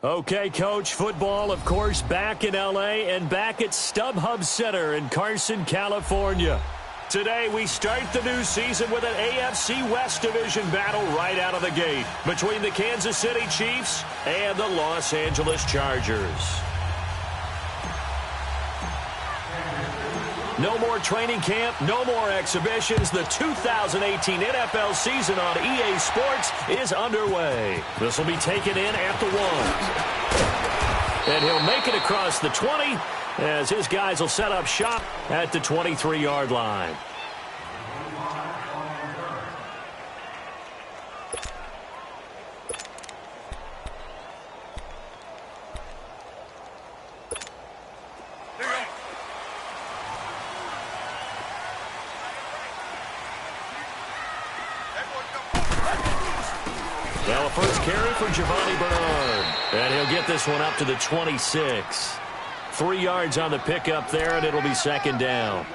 Okay, Coach, football, of course, back in L.A. and back at StubHub Center in Carson, California. Today, we start the new season with an AFC West Division battle right out of the gate between the Kansas City Chiefs and the Los Angeles Chargers. No more training camp, no more exhibitions. The 2018 NFL season on EA Sports is underway. This will be taken in at the 1. And he'll make it across the 20 as his guys will set up shop at the 23-yard line. Well, a first carry for Giovanni Bernard. And he'll get this one up to the 26. 3 yards on the pickup there, and it'll be second down.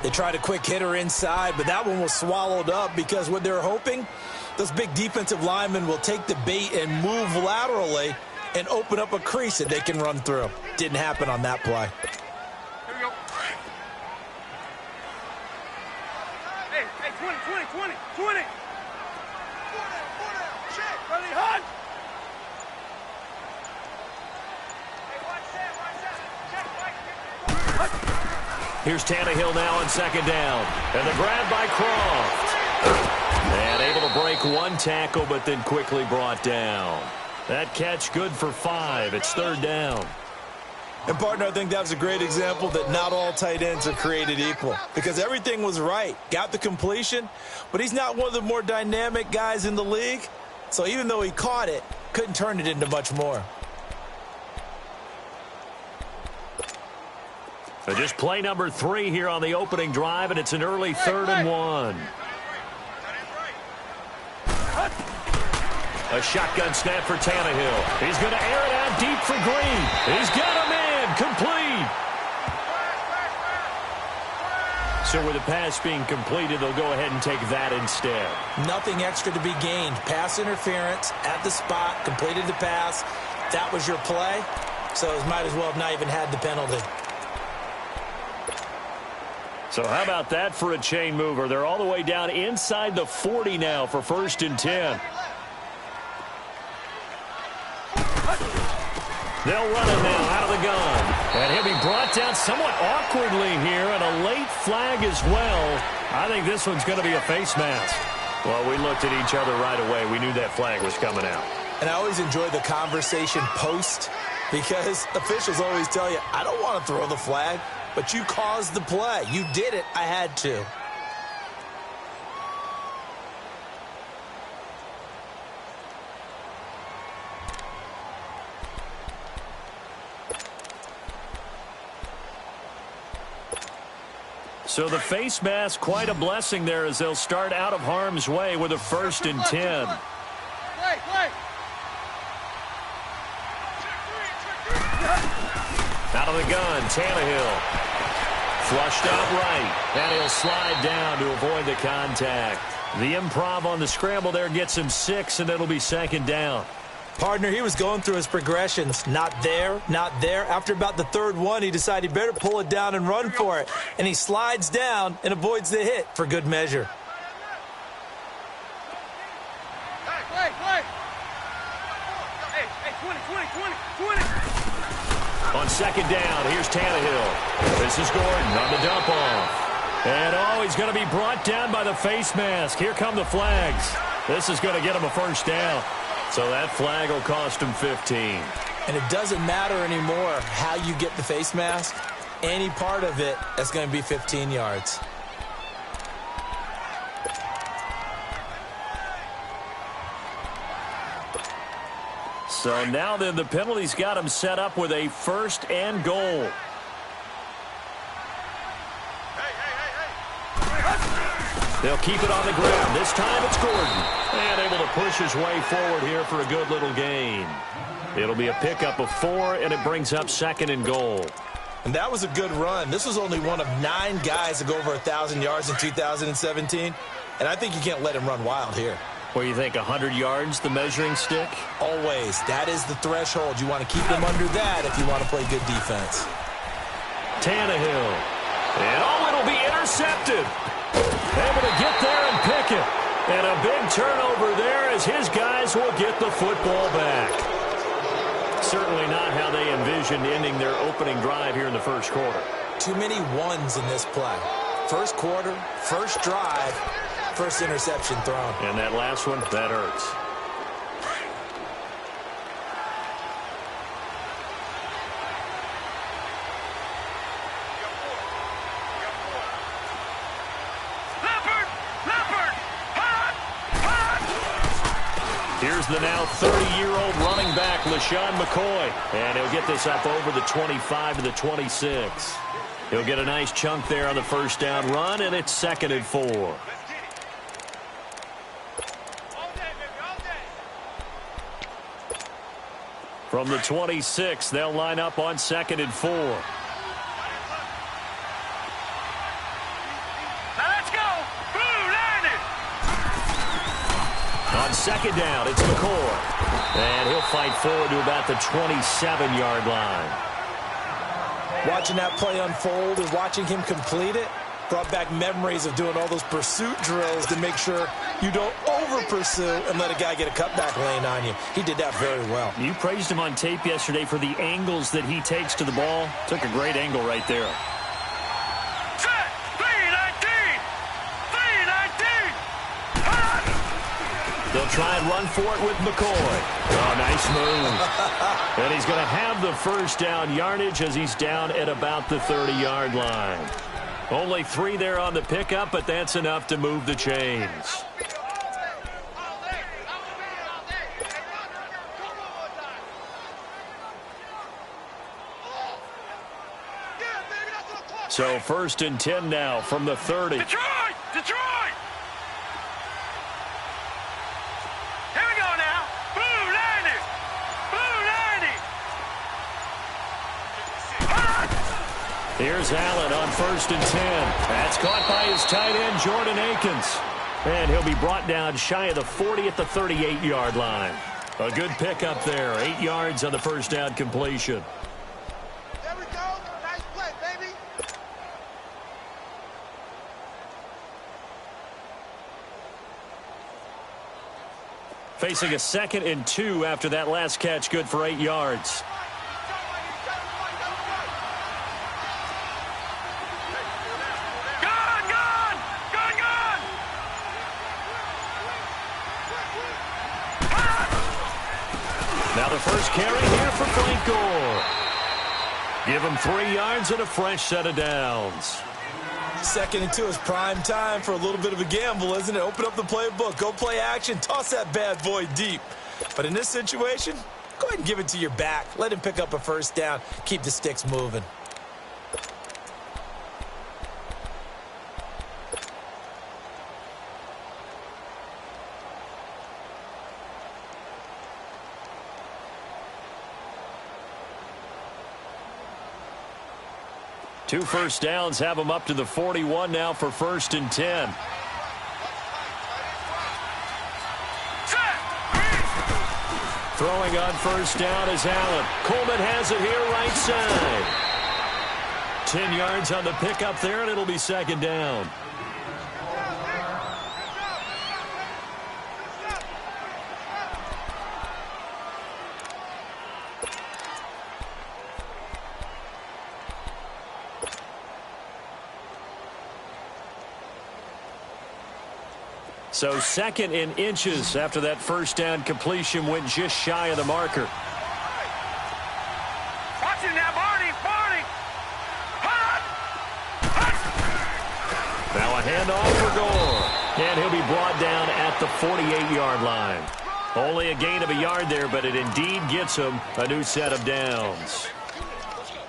They tried a quick hitter inside, but that one was swallowed up because what they're hoping, those big defensive linemen will take the bait and move laterally and open up a crease that they can run through. Didn't happen on that play. Here we go. Hey, 20. Ready, hunt! Here's Tannehill now on second down. And the grab by Croft. And able to break one tackle, but then quickly brought down. That catch good for 5. It's third down. And, partner, I think that was a great example that not all tight ends are created equal because everything was right. Got the completion, but he's not one of the more dynamic guys in the league. So even though he caught it, couldn't turn it into much more. So just play number 3 here on the opening drive, and it's an early 3rd and 1. A shotgun snap for Tannehill. He's going to air it out deep for Green. He's got a man complete. So with the pass being completed, they'll go ahead and take that instead. Nothing extra to be gained. Pass interference at the spot, completed the pass. That was your play, so it might as well have not even had the penalty. So how about that for a chain mover? They're all the way down inside the 40 now for 1st and 10. They'll run him now out of the gun. And he'll be brought down somewhat awkwardly here, and a late flag as well. I think this one's going to be a face mask. Well, we looked at each other right away. We knew that flag was coming out. And I always enjoy the conversation post because officials always tell you, I don't want to throw the flag, but you caused the play. You did it. I had to. So the face mask, quite a blessing there as they'll start out of harm's way with a 1st and 10. Out of the gun, Tannehill. Flushed out right, and he'll slide down to avoid the contact. The improv on the scramble there gets him 6, and it'll be second down. Partner, he was going through his progressions. Not there, not there. After about the 3rd one, he decided he better pull it down and run for it. And he slides down and avoids the hit for good measure. Hey, 20. On second down, here's Tannehill. This is Gordon on the dump off. And, he's going to be brought down by the face mask. Here come the flags. This is going to get him a 1st down. So that flag will cost him 15. And it doesn't matter anymore how you get the face mask. Any part of it, that's going to be 15 yards. So now then the penalty's got him set up with a 1st and goal. They'll keep it on the ground. This time it's Gordon. And able to push his way forward here for a good little gain. It'll be a pickup of 4, and it brings up 2nd and goal. And that was a good run. This was only one of 9 guys to go over 1,000 yards in 2017. And I think you can't let him run wild here. What do you think, 100 yards, the measuring stick? Always. That is the threshold. You want to keep them under that if you want to play good defense. Tannehill. And it'll be intercepted. Able to get there and pick it. And a big turnover there as his guys will get the football back. Certainly not how they envisioned ending their opening drive here in the first quarter. Too many ones in this play. First quarter, first drive, first interception thrown. And that last one, that hurts. Here's the now 30-year-old running back, LaShawn McCoy. And he'll get this up over the 25 to the 26. He'll get a nice chunk there on the first down run, and it's 2nd and 4. From the 26, they'll line up on 2nd and 4. Now let's go. Boom, landed. On 2nd down, it's McCoy. And he'll fight forward to about the 27-yard line. Watching that play unfold and watching him complete it brought back memories of doing all those pursuit drills to make sure you don't over-pursue and let a guy get a cutback lane on you. He did that very well. You praised him on tape yesterday for the angles that he takes to the ball. Took a great angle right there. Set. 319. 319. They'll try and run for it with McCoy. Oh, nice move. And he's going to have the first down yardage as he's down at about the 30-yard line. Only 3 there on the pickup, but that's enough to move the chains. So 1st and 10 now from the 30. Detroit! Detroit! Here we go now. Boom, landed. Boom, landed. Here's Allen on 1st and 10. That's caught by his tight end, Jordan Akins. And he'll be brought down shy of the 40 at the 38-yard line. A good pickup there. 8 yards on the first down completion. There we go. Nice play, baby. Facing a 2nd and 2 after that last catch, good for 8 yards. Now the first carry here for Frank Gore. Give him 3 yards and a fresh set of downs. 2nd and 2 is prime time for a little bit of a gamble, isn't it? Open up the playbook, go play action, toss that bad boy deep. But in this situation, go ahead and give it to your back. Let him pick up a first down. Keep the sticks moving. Two first downs have him up to the 41 now for 1st and 10. Throwing on first down is Allen. Coleman has it here right side. 10 yards on the pickup there, and it'll be 2nd down. So 2nd in inches after that first down completion went just shy of the marker. Watch it now, Barney. Barney. Hot. Now a handoff for Gore. And he'll be brought down at the 48-yard line. Only a gain of a yard there, but it indeed gets him a new set of downs.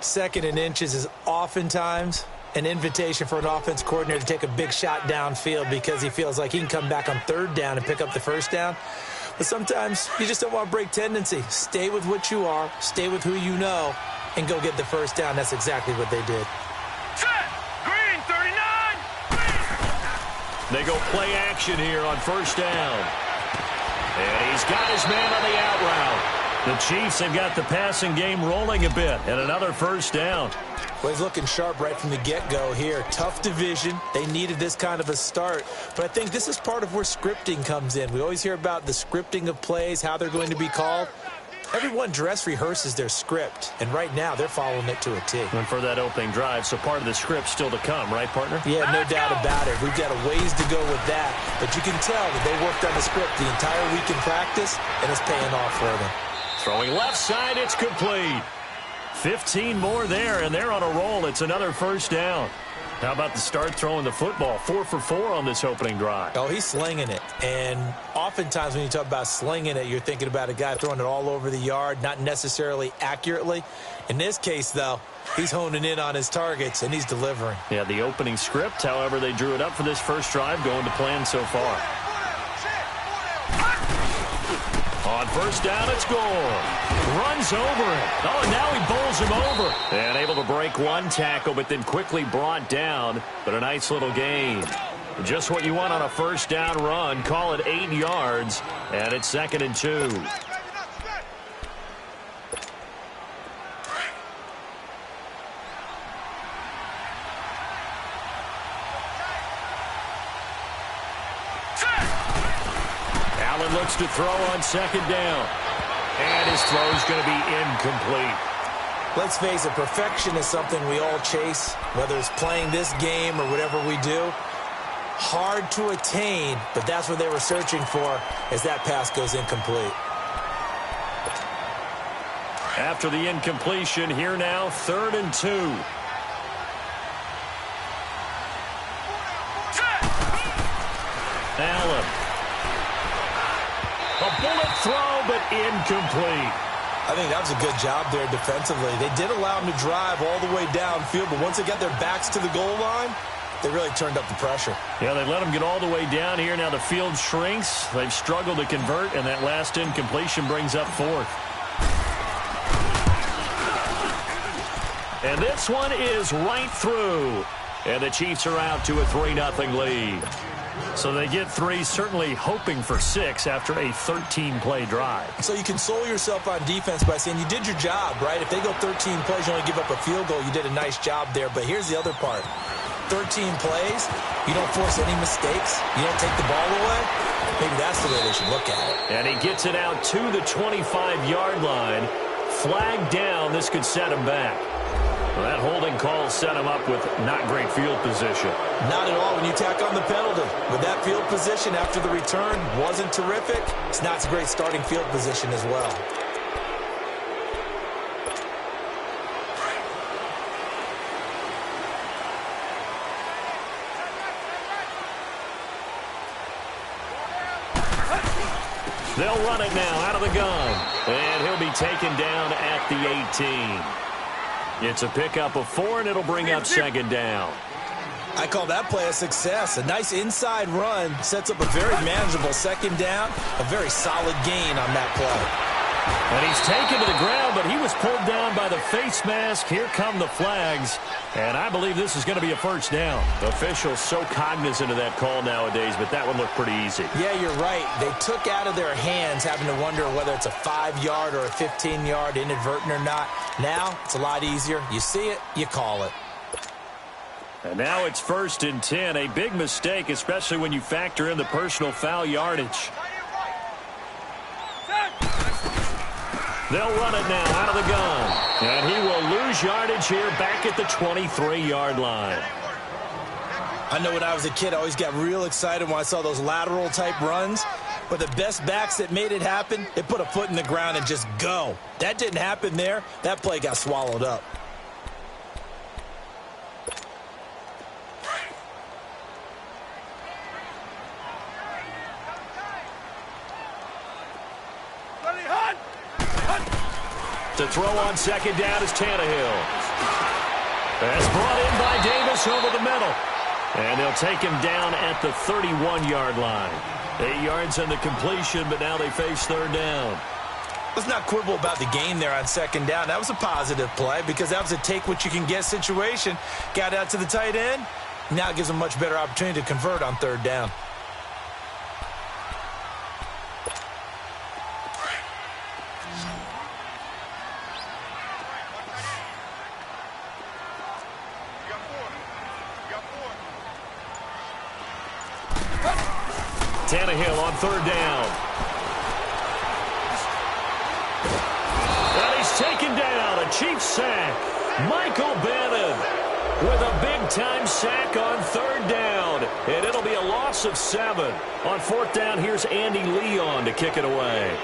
2nd in inches is oftentimes an invitation for an offense coordinator to take a big shot downfield because he feels like he can come back on 3rd down and pick up the first down. But sometimes you just don't want to break tendency. Stay with what you are, stay with who you know, and go get the first down. That's exactly what they did. Set. Green, 39. They go play action here on first down. And he's got his man on the out route. The Chiefs have got the passing game rolling a bit, and another first down. Well, he's looking sharp right from the get-go here. Tough division. They needed this kind of a start. But I think this is part of where scripting comes in. We always hear about the scripting of plays, how they're going to be called. Everyone dress rehearses their script, and right now they're following it to a T. And for that opening drive, so part of the script still to come, right, partner? Yeah, no doubt about it. We've got a ways to go with that. But you can tell that they worked on the script the entire week in practice, and it's paying off for them. Throwing left side, it's complete. 15 more there, and they're on a roll. It's another first down. How about the start throwing the football? 4 for 4 on this opening drive. Oh, he's slinging it. And oftentimes when you talk about slinging it, you're thinking about a guy throwing it all over the yard, not necessarily accurately. In this case, though, he's honing in on his targets, and he's delivering. Yeah, the opening script, however, they drew it up for this first drive, going to plan so far. On first down, it's Gore. Runs over it. Oh, and now he bowls him over. And able to break one tackle, but then quickly brought down. But a nice little gain. Just what you want on a first down run. Call it 8 yards. And it's 2nd and 2. Allen looks to throw on 2nd down. And his throw is going to be incomplete. Let's face it, perfection is something we all chase, whether it's playing this game or whatever we do. Hard to attain, but that's what they were searching for as that pass goes incomplete. After the incompletion, here now, 3rd and 2. Allen. A bullet throw, but incomplete. I think that was a good job there defensively. They did allow them to drive all the way downfield, but once they got their backs to the goal line, they really turned up the pressure. Yeah, they let them get all the way down here. Now the field shrinks. They've struggled to convert, and that last incompletion brings up 4th. And this one is right through. And the Chiefs are out to a 3-0 lead. So they get 3, certainly hoping for 6 after a 13-play drive. So you console yourself on defense by saying you did your job, right? If they go 13 plays, you only give up a field goal, you did a nice job there. But here's the other part. 13 plays, you don't force any mistakes, you don't take the ball away. Maybe that's the way they should look at it. And he gets it out to the 25-yard line. Flag down. This could set him back. Well, that holding call set him up with not great field position. Not at all when you tack on the penalty. With that field position after the return wasn't terrific, it's not a great starting field position as well. They'll run it now out of the gun. And he'll be taken down at the 18. It's a pickup of 4, and it'll bring up 2nd down. I call that play a success. A nice inside run sets up a very manageable 2nd down. A very solid gain on that play. And he's taken to the ground, but he was pulled down by the face mask. Here come the flags. And I believe this is going to be a first down. Officials so cognizant of that call nowadays, but that one looked pretty easy. Yeah, you're right. They took out of their hands having to wonder whether it's a 5-yard or a 15-yard, inadvertent or not. Now, it's a lot easier. You see it, you call it. And now it's 1st and 10. A big mistake, especially when you factor in the personal foul yardage. They'll run it now out of the gun. And he will lose yardage here back at the 23-yard line. I know when I was a kid, I always got real excited when I saw those lateral type runs. But the best backs that made it happen, they put a foot in the ground and just go. That didn't happen there. That play got swallowed up. To throw on 2nd down is Tannehill. That's brought in by Davis over the middle. And they'll take him down at the 31-yard line. 8 yards on the completion, but now they face 3rd down. Let's not quibble about the game there on 2nd down. That was a positive play because that was a take-what-you-can-get situation. Got out to the tight end. Now it gives them a much better opportunity to convert on 3rd down. Tannehill on third down. And he's taken down. A Chiefs sack. Michael Bannon with a big-time sack on third down. And it'll be a loss of 7. On fourth down, here's Andy Leon to kick it away.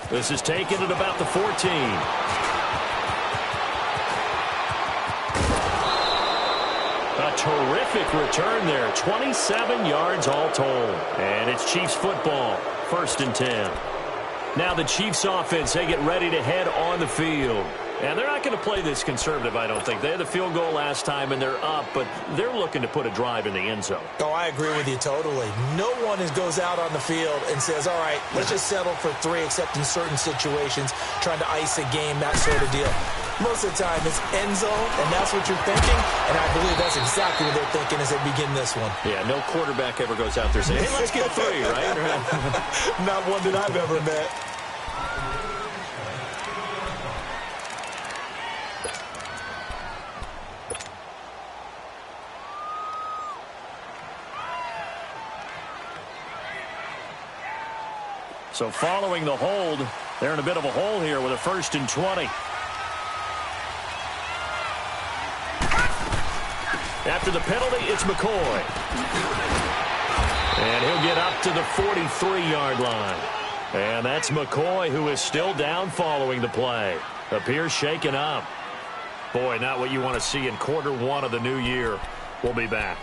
This is taken at about the 14. A terrific return there. 27 yards all told. And it's Chiefs football. 1st and 10. Now the Chiefs offense, they get ready to head on the field. And they're not going to play this conservative, I don't think. They had the field goal last time, and they're up, but they're looking to put a drive in the end zone. Oh, I agree with you totally. No one goes out on the field and says, all right, let's just settle for 3, except in certain situations, trying to ice a game, that sort of deal. Most of the time, it's end zone, and that's what you're thinking, and I believe that's exactly what they're thinking as they begin this one. Yeah, no quarterback ever goes out there saying, hey, let's get 3, right? Not one that I've ever met. So following the hold, they're in a bit of a hole here with a 1st and 20. After the penalty, it's McCoy. And he'll get up to the 43-yard line. And that's McCoy, who is still down following the play. Appears shaken up. Boy, not what you want to see in quarter 1 of the new year. We'll be back.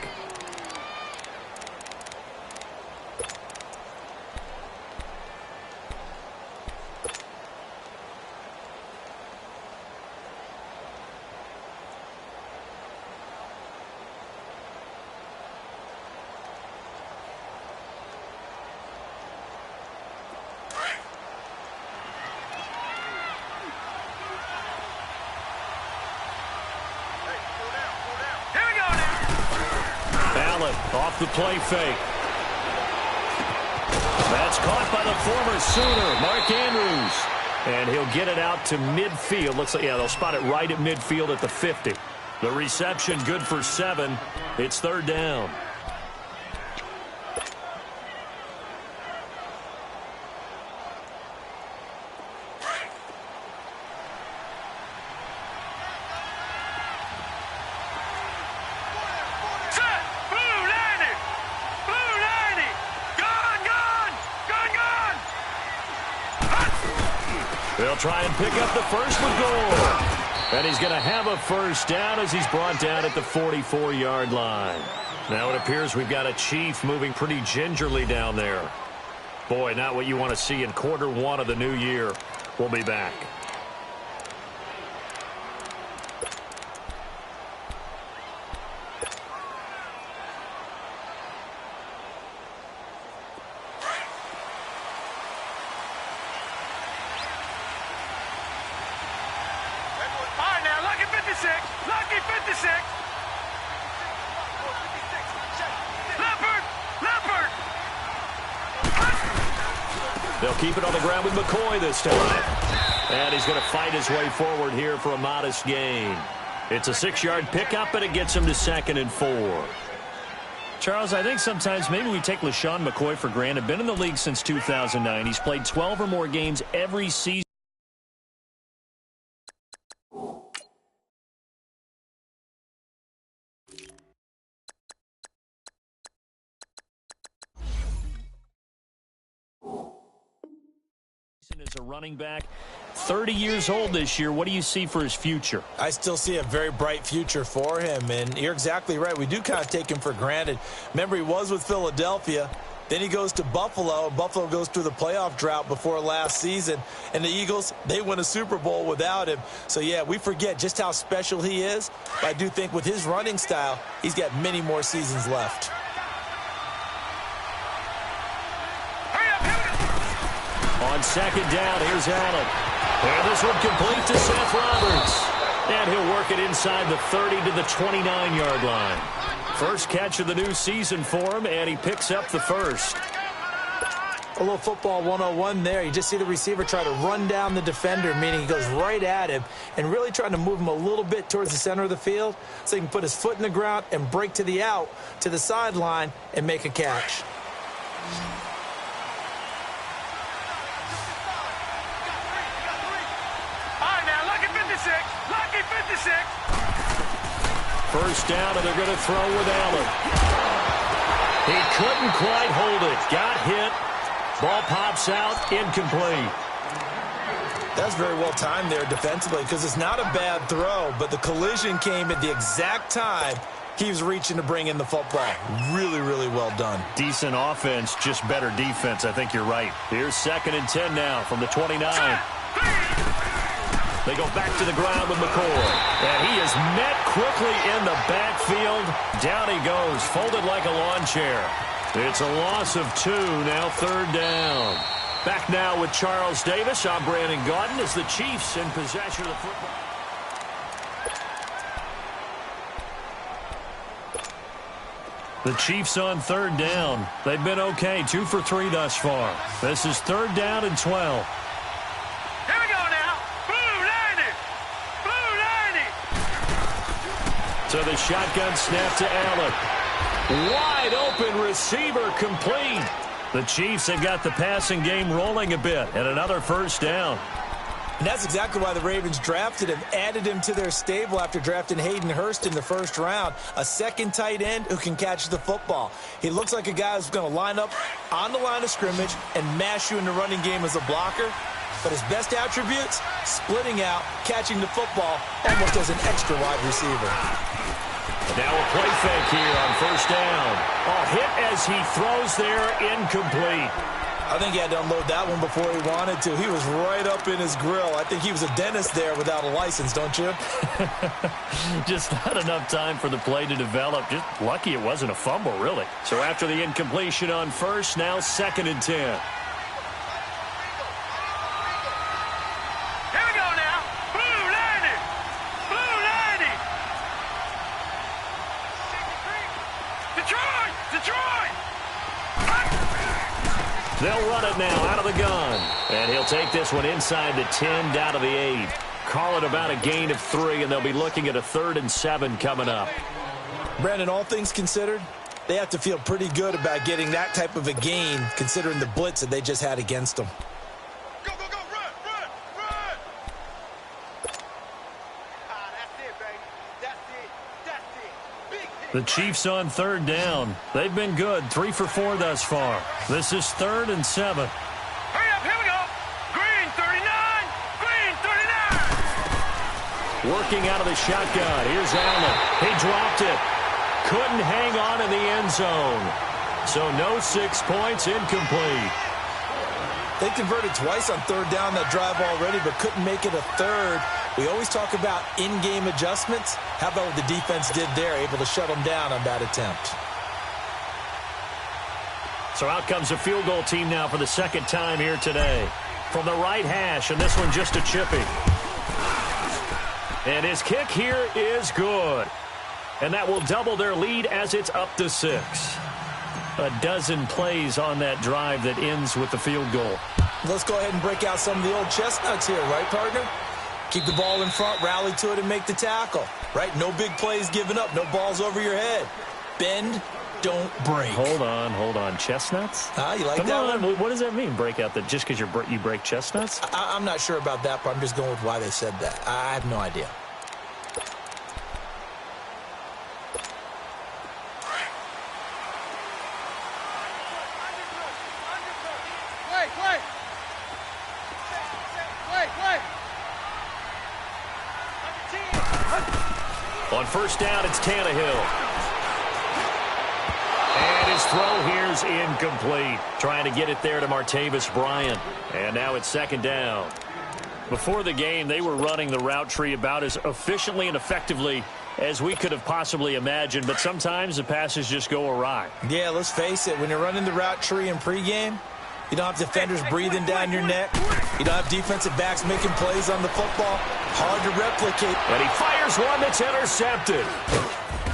Off the play fake. That's caught by the former Sooner, Mark Andrews. And he'll get it out to midfield. Looks like, yeah, they'll spot it right at midfield at the 50. The reception good for 7. It's 3rd down. They'll try and pick up the first with goal. And he's going to have a first down as he's brought down at the 44-yard line. Now it appears we've got a Chief moving pretty gingerly down there. Boy, not what you want to see in quarter 1 of the new year. We'll be back. Lucky 56. Leopard. They'll keep it on the ground with McCoy this time. And he's going to fight his way forward here for a modest gain. It's a 6-yard pickup, and it gets him to 2nd and 4. Charles, I think sometimes maybe we take LaShawn McCoy for granted. Been in the league since 2009. He's played 12 or more games every season. As a running back, 30 years old this year. What do you see for his future? I still see a very bright future for him, and you're exactly right. We do kind of take him for granted. Remember, he was with Philadelphia. Then he goes to Buffalo. Buffalo goes through the playoff drought before last season. And the Eagles, they win a Super Bowl without him. So, yeah, we forget just how special he is. But I do think with his running style, he's got many more seasons left. On 2nd down, here's Allen. And this one complete to Seth Roberts. And he'll work it inside the 30 to the 29-yard line. First catch of the new season for him, and he picks up the first. A little football 101 there. You just see the receiver try to run down the defender, meaning he goes right at him and really trying to move him a little bit towards the center of the field so he can put his foot in the ground and break to the out, to the sideline, and make a catch. All right, now, lucky 56. Lucky 56. First down, and they're going to throw with Allen. He couldn't quite hold it. Got hit. Ball pops out, incomplete. That's very well timed there defensively because it's not a bad throw, but the collision came at the exact time he was reaching to bring in the football. Really, really well done. Decent offense, just better defense. I think you're right. Here's 2nd and 10 now from the 29. They go back to the ground with McCoy. And he is met quickly in the backfield. Down he goes, folded like a lawn chair. It's a loss of 2, now 3rd down. Back now with Charles Davis. I'm Brandon Gaudin as the Chiefs in possession of the football. The Chiefs on 3rd down. They've been okay, 2 for 3 thus far. This is 3rd down and 12. Here we go now. Blue 90. Blue 90. So the shotgun snap to Allen. Wide open receiver complete. The Chiefs have got the passing game rolling a bit and another 1st down. And that's exactly why the Ravens drafted him, added him to their stable after drafting Hayden Hurst in the 1st round. A second tight end who can catch the football. He looks like a guy who's going to line up on the line of scrimmage and mash you in the running game as a blocker. But his best attributes, splitting out, catching the football almost as an extra wide receiver. Now a play fake here on 1st down. A hit as he throws there, incomplete. I think he had to unload that one before he wanted to. He was right up in his grill. I think he was a dentist there without a license, don't you? Just not enough time for the play to develop. Just lucky it wasn't a fumble, really. So after the incompletion on 1st, now 2nd and 10. They'll run it now out of the gun. And he'll take this one inside the 10, down to the 8. Call it about a gain of 3, and they'll be looking at a 3rd and 7 coming up. Brandon, all things considered, they have to feel pretty good about getting that type of a gain considering the blitz that they just had against them. Go, go, go, run, run, run. That's it, baby. That's it. That's it. Big hit. The Chiefs on 3rd down. They've been good, 3 for 4 thus far. This is 3rd and 7. Hurry up, here we go. Green 39, green 39. Working out of the shotgun. Here's Allen. He dropped it. Couldn't hang on in the end zone. So no 6 points, incomplete. They converted twice on 3rd down that drive already, but couldn't make it a 3rd. We always talk about in-game adjustments. How about what the defense did there, able to shut them down on that attempt? So out comes a field goal team now for the 2nd time here today. From the right hash, and this one just a chippy. And his kick here is good. And that will double their lead as it's up to 6. A dozen plays on that drive that ends with the field goal. Let's go ahead and break out some of the old chestnuts here, right, partner? Keep the ball in front, rally to it, and make the tackle, right? No big plays given up, no balls over your head. Bend, don't break. Hold on. Chestnuts? You like Come that on. one? What does that mean, break out? That just because you break chestnuts? I'm not sure about that, but I'm just going with why they said that. I have no idea. On 1st down, it's Tannehill. And his throw here's incomplete. Trying to get it there to Martavis Bryant. And now it's 2nd down. Before the game, they were running the route tree about as efficiently and effectively as we could have possibly imagined. But sometimes the passes just go awry. Yeah, let's face it. When you're running the route tree in pregame, you don't have defenders breathing down your neck. You don't have defensive backs making plays on the football. Hard to replicate. And he fires one that's intercepted.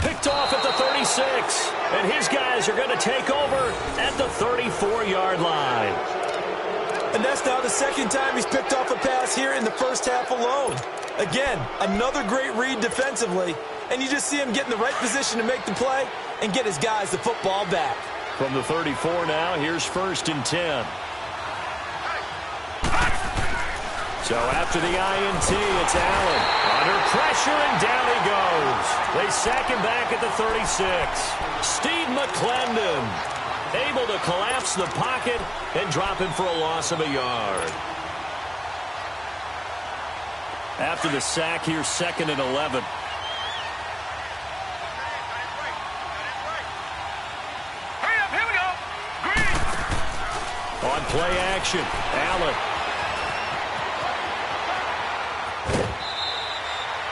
Picked off at the 36. And his guys are going to take over at the 34-yard line. second time he's picked off a pass here in the first half alone. Again, another great read defensively, and you just see him get in the right position to make the play and get his guys the football back. From the 34 now, here's 1st and 10. So after the INT, it's Allen. Under pressure, and down he goes. They sack him back at the 36. Steve McClendon able to collapse the pocket and drop him for a loss of a yard. After the sack, here's 2nd and 11. Hurry up, here we go. Green. On play action, Allen.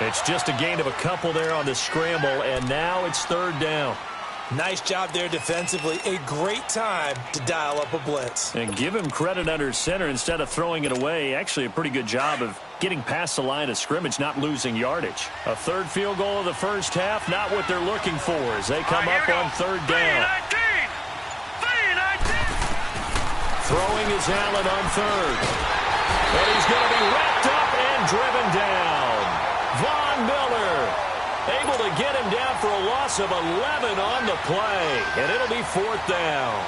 It's just a gain of a couple there on the scramble, and now it's 3rd down. Nice job there defensively. A great time to dial up a blitz. And give him credit under center instead of throwing it away. Actually, a pretty good job of getting past the line of scrimmage, not losing yardage. A 3rd field goal of the first half, not what they're looking for as they come up on 3rd down. 3-19. Throwing is Allen on 3rd. And he's going to be wrapped up and driven down. Von Miller able to get him down for a loss of 11 on the play. And it'll be 4th down.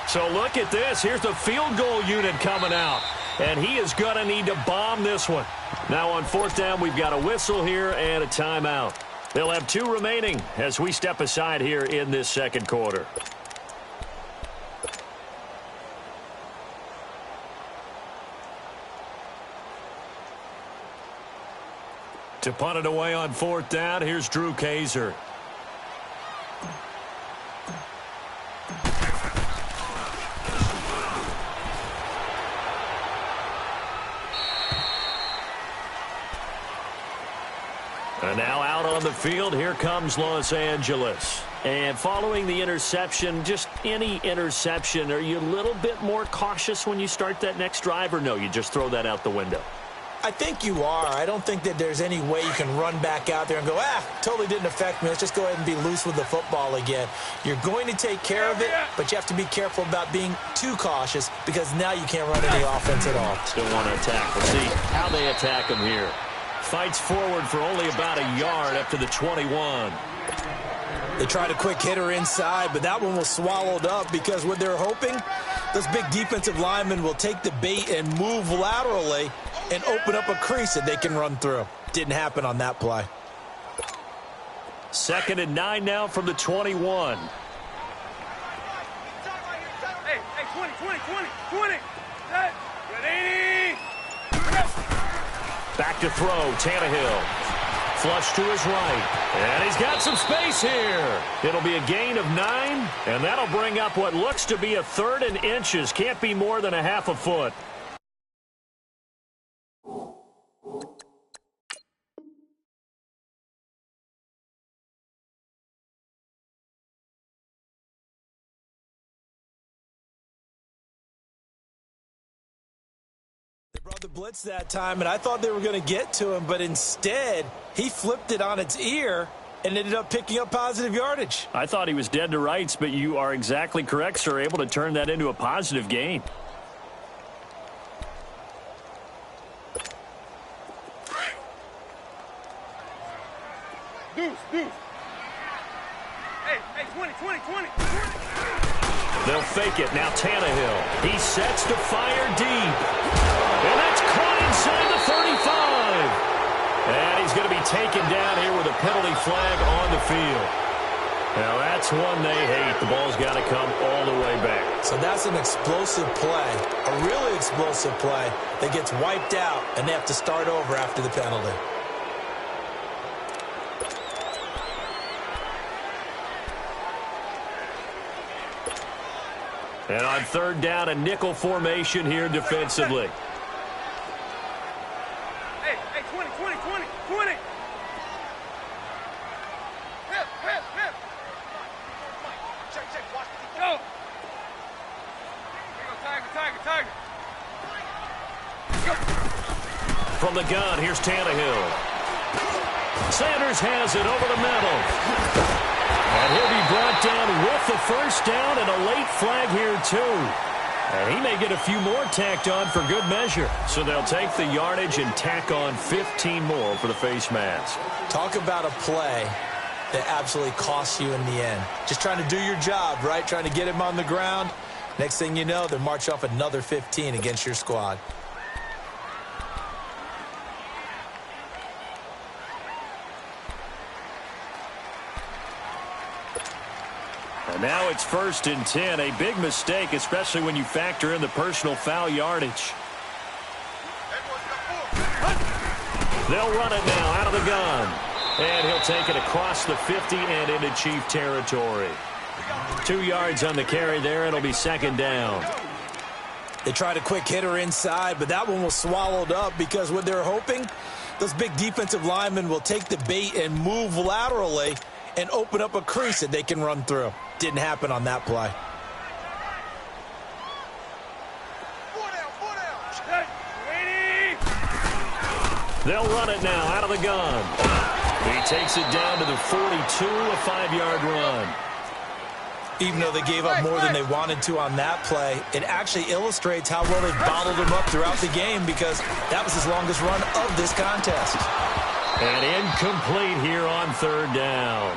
So look at this. Here's the field goal unit coming out. And he is going to need to bomb this one. Now on 4th down, we've got a whistle here and a timeout. They'll have 2 remaining as we step aside here in this 2nd quarter. To punt it away on 4th down, here's Drew Kaiser. And now out on the field, here comes Los Angeles. And following the interception, just any interception, are you a little bit more cautious when you start that next drive, or no, you just throw that out the window? I think you are. I don't think that there's any way you can run back out there and go, totally didn't affect me. Let's just go ahead and be loose with the football again. You're going to take care of it, but you have to be careful about being too cautious because now you can't run any offense at all. Still want to attack. We'll see how they attack him here. Fights forward for only about a yard up to the 21. They tried a quick hitter inside, but that one was swallowed up because what they're hoping, those big defensive linemen will take the bait and move laterally and open up a crease that they can run through. Didn't happen on that play. 2nd and 9 now from the 21. Hey, 20. Ready? Back to throw, Tannehill. Flush to his right. And he's got some space here. It'll be a gain of 9, and that'll bring up what looks to be a 3rd and inches. Can't be more than a half a foot. They brought the blitz that time, and I thought they were going to get to him, but instead, he flipped it on its ear and ended up picking up positive yardage. I thought he was dead to rights, but you are exactly correct, sir, able to turn that into a positive gain. Deuce. Hey, 20. They'll fake it. Now Tannehill. He sets to fire deep. And that's caught inside the 35. And he's going to be taken down here with a penalty flag on the field. Now that's one they hate. The ball's got to come all the way back. So that's an explosive play, a really explosive play that gets wiped out, and they have to start over after the penalty. And on 3rd down, a nickel formation here defensively. Hey, 20. Hip. Check, watch. Go. Here you go, Tiger. From the gun, here's Tannehill. Sanders has it over the middle. And he'll be brought down with the first down and a late flag here, too. And he may get a few more tacked on for good measure. So they'll take the yardage and tack on 15 more for the face mask. Talk about a play that absolutely costs you in the end. Just trying to do your job, right? Trying to get him on the ground. Next thing you know, they march off another 15 against your squad. And now it's 1st and 10. A big mistake, especially when you factor in the personal foul yardage. They'll run it now out of the gun. And he'll take it across the 50 and into Chief territory. 2 yards on the carry there. It'll be 2nd down. They tried a quick hitter inside, but that one was swallowed up because what they're hoping, those big defensive linemen will take the bait and move laterally and open up a crease that they can run through. Didn't happen on that play. They'll run it now out of the gun. He takes it down to the 42, a 5-yard run. Even though they gave up more than they wanted to on that play, it actually illustrates how well they've bottled him up throughout the game because that was his longest run of this contest. And incomplete here on 3rd down.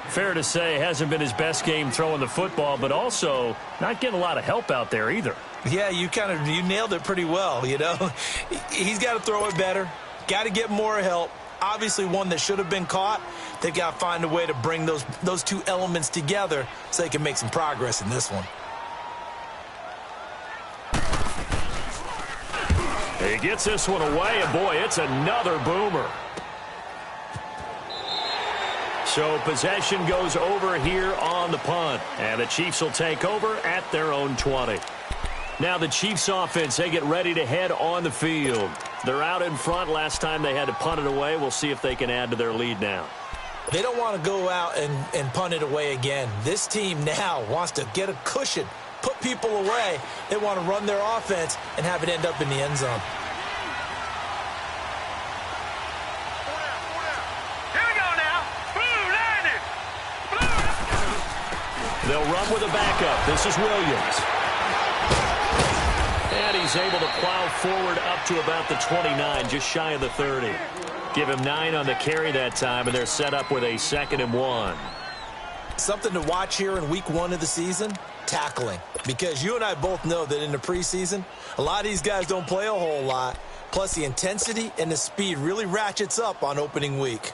Fair to say, hasn't been his best game throwing the football, but also not getting a lot of help out there either. Yeah, you nailed it pretty well, you know. He's got to throw it better, got to get more help. Obviously one that should have been caught. They've got to find a way to bring those two elements together so they can make some progress in this one. He gets this one away, and boy, it's another boomer. So possession goes over here on the punt, and the Chiefs will take over at their own 20. Now the Chiefs offense, they get ready to head on the field. They're out in front. Last time they had to punt it away. We'll see if they can add to their lead now. They don't want to go out and punt it away again. This team now wants to get a cushion, put people away. They want to run their offense and have it end up in the end zone. They'll run with a backup. This is Williams. And he's able to plow forward up to about the 29, just shy of the 30. Give him 9 on the carry that time, and they're set up with a 2nd and 1. Something to watch here in week 1 of the season, tackling. Because you and I both know that in the preseason, a lot of these guys don't play a whole lot. Plus the intensity and the speed really ratchets up on opening week.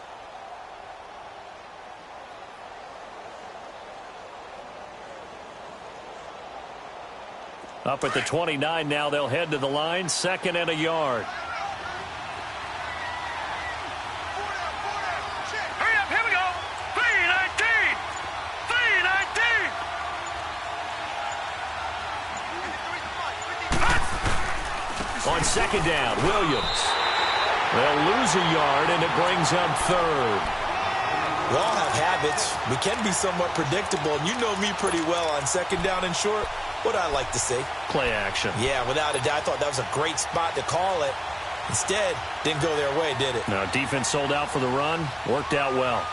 Up at the 29 now, they'll head to the line, 2nd and a yard. Hurry up, here we go. 319. 319. On 2nd down, Williams. They'll lose a yard, and it brings up 3rd. We all have habits. We can be somewhat predictable, and you know me pretty well on 2nd down and short. What I like to see. Play action. Yeah, without a doubt. I thought that was a great spot to call it. Instead, didn't go their way, did it? Now, defense sold out for the run. Worked out well.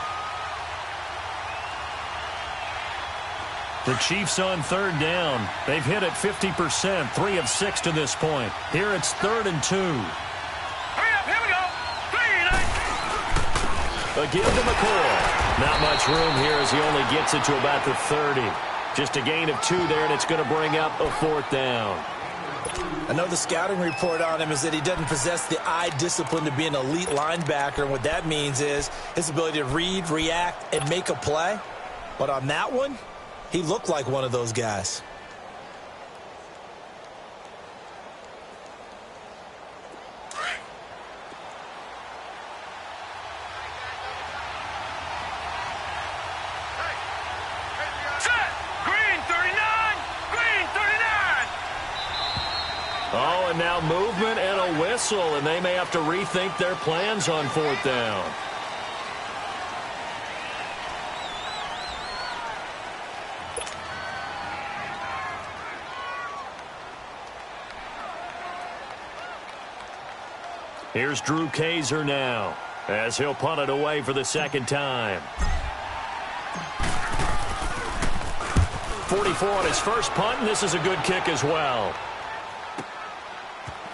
The Chiefs on 3rd down. They've hit it 50%, 3 of 6 to this point. Here it's 3rd and 2. Hurry up, here we go. 319. A give to McCoy. Not much room here as he only gets it to about the 30. Just a gain of 2 there, and it's going to bring up a 4th down. I know the scouting report on him is that he doesn't possess the eye discipline to be an elite linebacker. And what that means is his ability to read, react, and make a play. But on that one, he looked like one of those guys. Oh, and now movement and a whistle, and they may have to rethink their plans on 4th down. Here's Drew Kaiser now. as he'll punt it away for the second time. 44 on his first punt, and this is a good kick as well.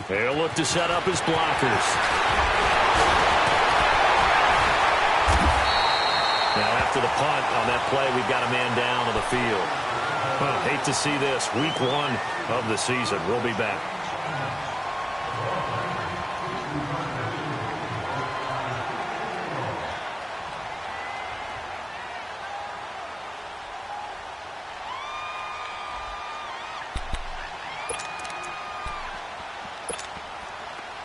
He'll look to set up his blockers. Now after the punt on that play, we've got a man down on the field. Hate to see this. Week 1 of the season. We'll be back.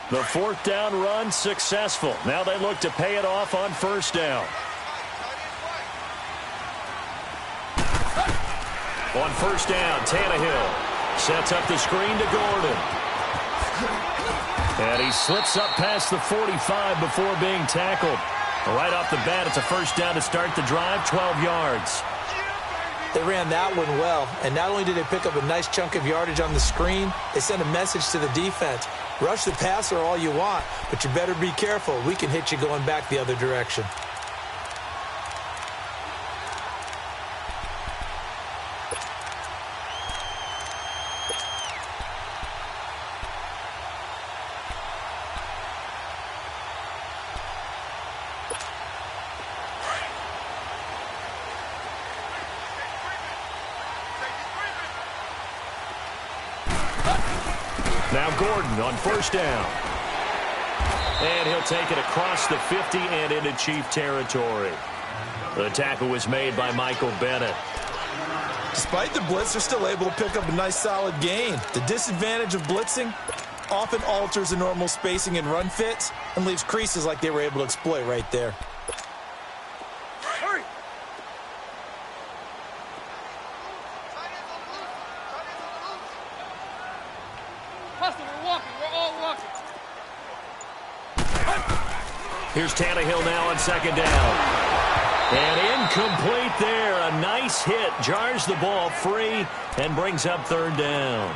The 4th down run successful. Now they look to pay it off on 1st down. On 1st down, Tannehill sets up the screen to Gordon. And he slips up past the 45 before being tackled. Right off the bat, it's a 1st down to start the drive, 12 yards. They ran that one well, and not only did they pick up a nice chunk of yardage on the screen, they sent a message to the defense. Rush the passer all you want, but you better be careful. We can hit you going back the other direction. Now Gordon on 1st down. And he'll take it across the 50 and into Chief territory. The tackle was made by Michael Bennett. Despite the blitz, they're still able to pick up a nice solid gain. The disadvantage of blitzing often alters the normal spacing and run fits and leaves creases like they were able to exploit right there. Hurry! Hustle, we're walking. We're all walking. Here's Tannehill now on 2nd down. And incomplete there. A nice hit. Jars the ball free and brings up 3rd down.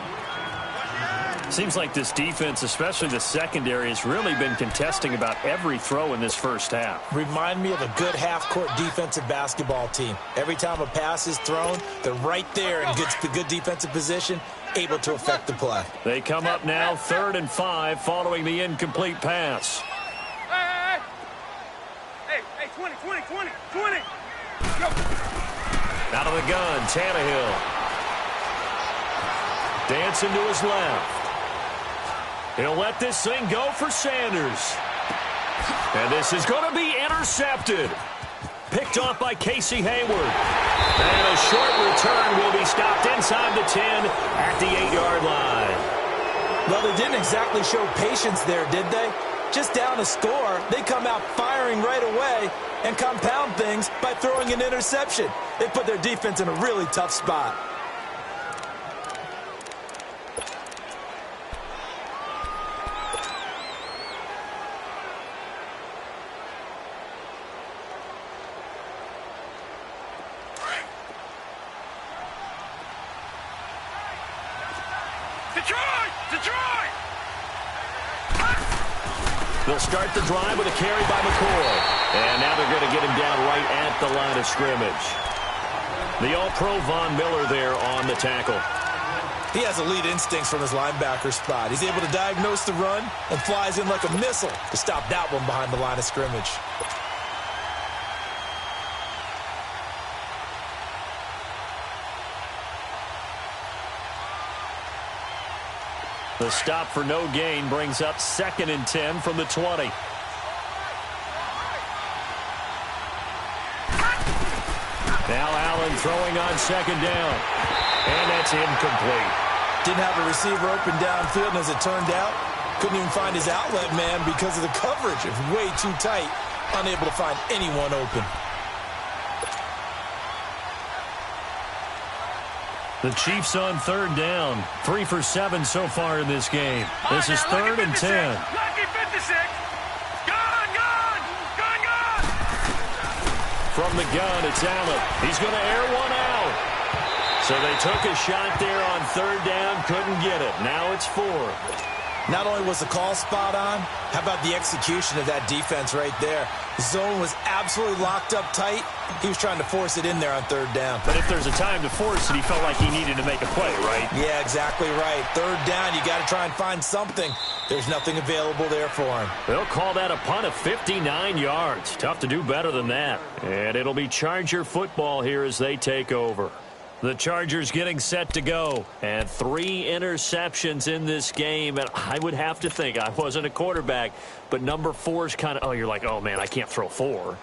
Seems like this defense, especially the secondary, has really been contesting about every throw in this first half. Remind me of a good half-court defensive basketball team. Every time a pass is thrown, they're right there in good defensive position, able to affect the play. They come up now 3rd and 5 following the incomplete pass. Hey, 20. Go. Out of the gun, Tannehill. Dancing to his left. He'll let this thing go for Sanders. And this is going to be intercepted. Picked off by Casey Hayward. And a short return will be stopped inside the 10 at the 8-yard line. Well, they didn't exactly show patience there, did they? Just down a score, they come out firing right away and compound things by throwing an interception. They put their defense in a really tough spot. Detroit! They'll start the drive with a carry by McCoy. And now they're going to get him down right at the line of scrimmage. The All-Pro Von Miller there on the tackle. He has elite instincts from his linebacker spot. He's able to diagnose the run and flies in like a missile to stop that one behind the line of scrimmage. The stop for no gain brings up 2nd and 10 from the 20. Now Allen throwing on 2nd down. And that's incomplete. Didn't have a receiver open downfield, and as it turned out, couldn't even find his outlet man because of the coverage. It was way too tight, unable to find anyone open. The Chiefs on 3rd down. 3 for 7 so far in this game. This is 3rd and 10. Lucky 56. Gun! From the gun, it's Allen. He's going to air one out. So they took a shot there on 3rd down, couldn't get it. Now it's 4th. Not only was the call spot on, how about the execution of that defense right there? The zone was absolutely locked up tight. He was trying to force it in there on third down. But if there's a time to force it, he felt like he needed to make a play, right? Yeah, exactly right. Third down, you got to try and find something. There's nothing available there for him. They'll call that a punt of 59 yards. Tough to do better than that. And it'll be Charger football here as they take over. The Chargers getting set to go. And 3 interceptions in this game. And I would have to think, I wasn't a quarterback, but number 4 is kind of, you're like, oh, man, I can't throw 4.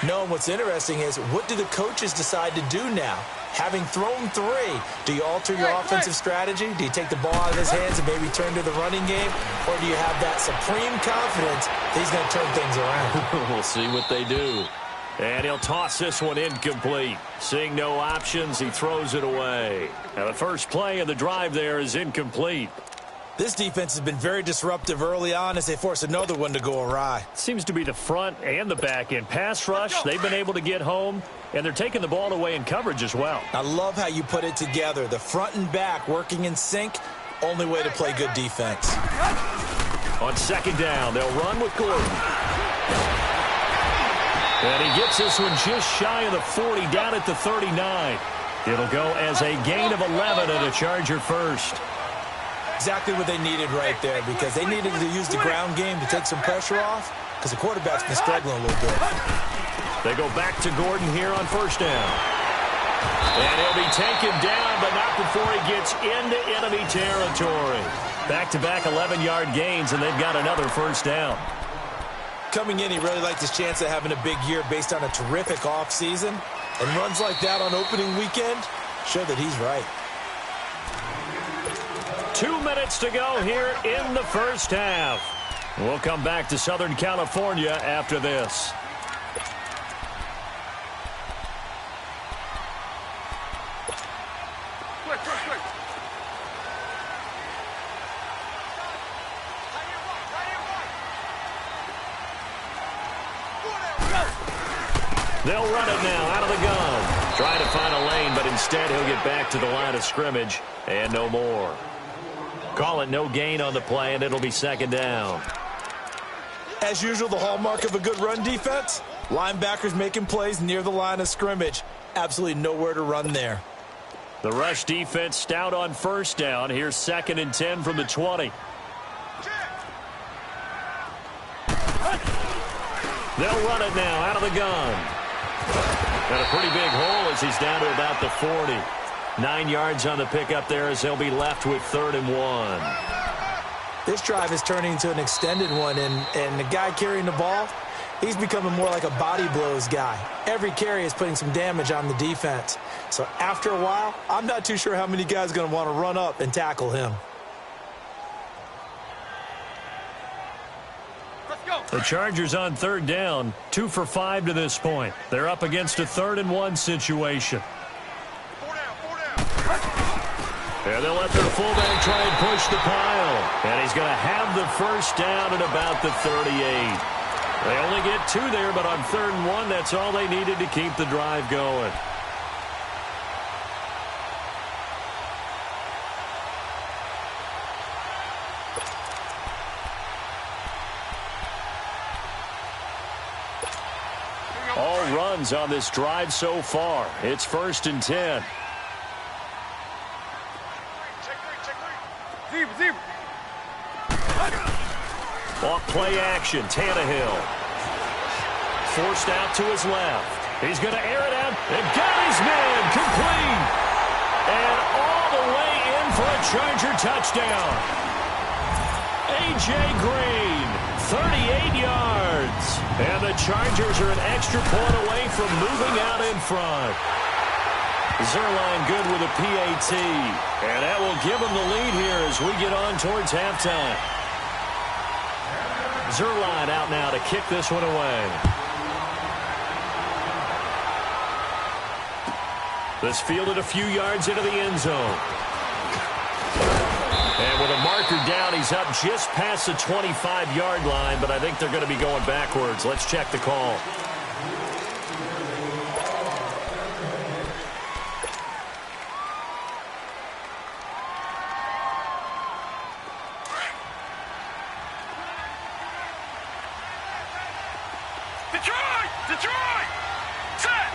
No, and what's interesting is, what do the coaches decide to do now? Having thrown 3, do you alter your offensive strategy? Do you take the ball out of his hands and maybe turn to the running game? Or do you have that supreme confidence that he's going to turn things around? We'll see what they do. And he'll toss this one incomplete. Seeing no options, he throws it away. Now the first play of the drive there is incomplete. This defense has been very disruptive early on as they force another one to go awry. Seems to be the front and the back end. Pass rush, they've been able to get home, and they're taking the ball away in coverage as well. I love how you put it together. The front and back working in sync, only way to play good defense. On second down, they'll run with Gordon. And he gets this one just shy of the 40, down at the 39. It'll go as a gain of 11 and a Charger first. Exactly what they needed right there, because they needed to use the ground game to take some pressure off, because the quarterback's been struggling a little bit. They go back to Gordon here on first down. And he'll be taken down, but not before he gets into enemy territory. Back-to-back 11-yard gains, and they've got another first down. Coming in, he really liked his chance of having a big year based on a terrific offseason. And runs like that on opening weekend show that he's right. 2 minutes to go here in the first half. We'll come back to Southern California after this. They'll run it now out of the gun. Trying to find a lane, but instead he'll get back to the line of scrimmage and no more. Call it no gain on the play, and it'll be second down. As usual, the hallmark of a good run defense, linebackers making plays near the line of scrimmage. Absolutely nowhere to run there. The rush defense stout on first down. Here's 2nd and 10 from the 20. They'll run it now out of the gun. And a pretty big hole as he's down to about the 40. 9 yards on the pickup there as they'll be left with 3rd and 1. This drive is turning into an extended one, and the guy carrying the ball, he's becoming more like a body blows guy. Every carry is putting some damage on the defense. So after a while, I'm not too sure how many guys are going to want to run up and tackle him. The Chargers on 3rd down, 2 for 5 to this point. They're up against a 3rd and 1 situation. And they'll let their fullback try and push the pile. And he's going to have the first down at about the 38. They only get 2 there, but on 3rd and 1, that's all they needed to keep the drive going. All runs on this drive so far. It's 1st and 10. Off play action, Tannehill. Forced out to his left. He's going to air it out and got his man complete. And all the way in for a Charger touchdown. A.J. Green, 38 yards. And the Chargers are an extra point away from moving out in front. Zerline good with a PAT. And that will give them the lead here as we get on towards halftime. Zerline out now to kick this one away. This fielded a few yards into the end zone. And with a marker down, he's up just past the 25-yard line, but I think they're going to be going backwards. Let's check the call. Detroit! Set!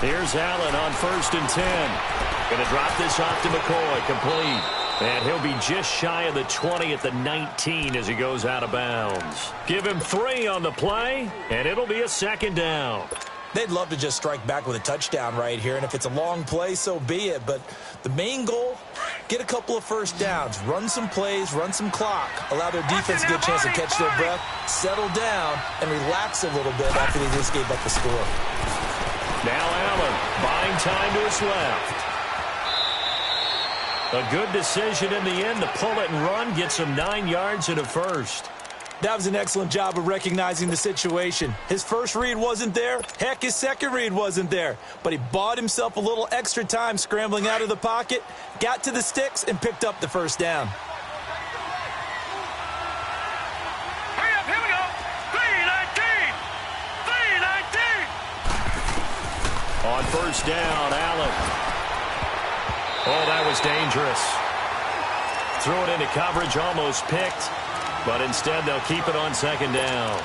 Here's Allen on 1st and 10. Going to drop this off to McCoy. Complete. And he'll be just shy of the 20 at the 19 as he goes out of bounds. Give him 3 on the play, and it'll be a 2nd down. They'd love to just strike back with a touchdown right here, and if it's a long play, so be it. But the main goal, get a couple of first downs, run some plays, run some clock, allow their defense to get a chance to catch their breath, settle down, and relax a little bit after they just gave up the score. Now Allen, buying time to his left. A good decision in the end to pull it and run, gets him 9 yards and a first. That was an excellent job of recognizing the situation. His first read wasn't there. Heck, his second read wasn't there. But he bought himself a little extra time scrambling out of the pocket, got to the sticks, and picked up the first down. Hurry up, here we go. 3-19. 3-19. On 1st down, Allen. Oh, that was dangerous. Threw it into coverage, almost picked. But instead, they'll keep it on 2nd down.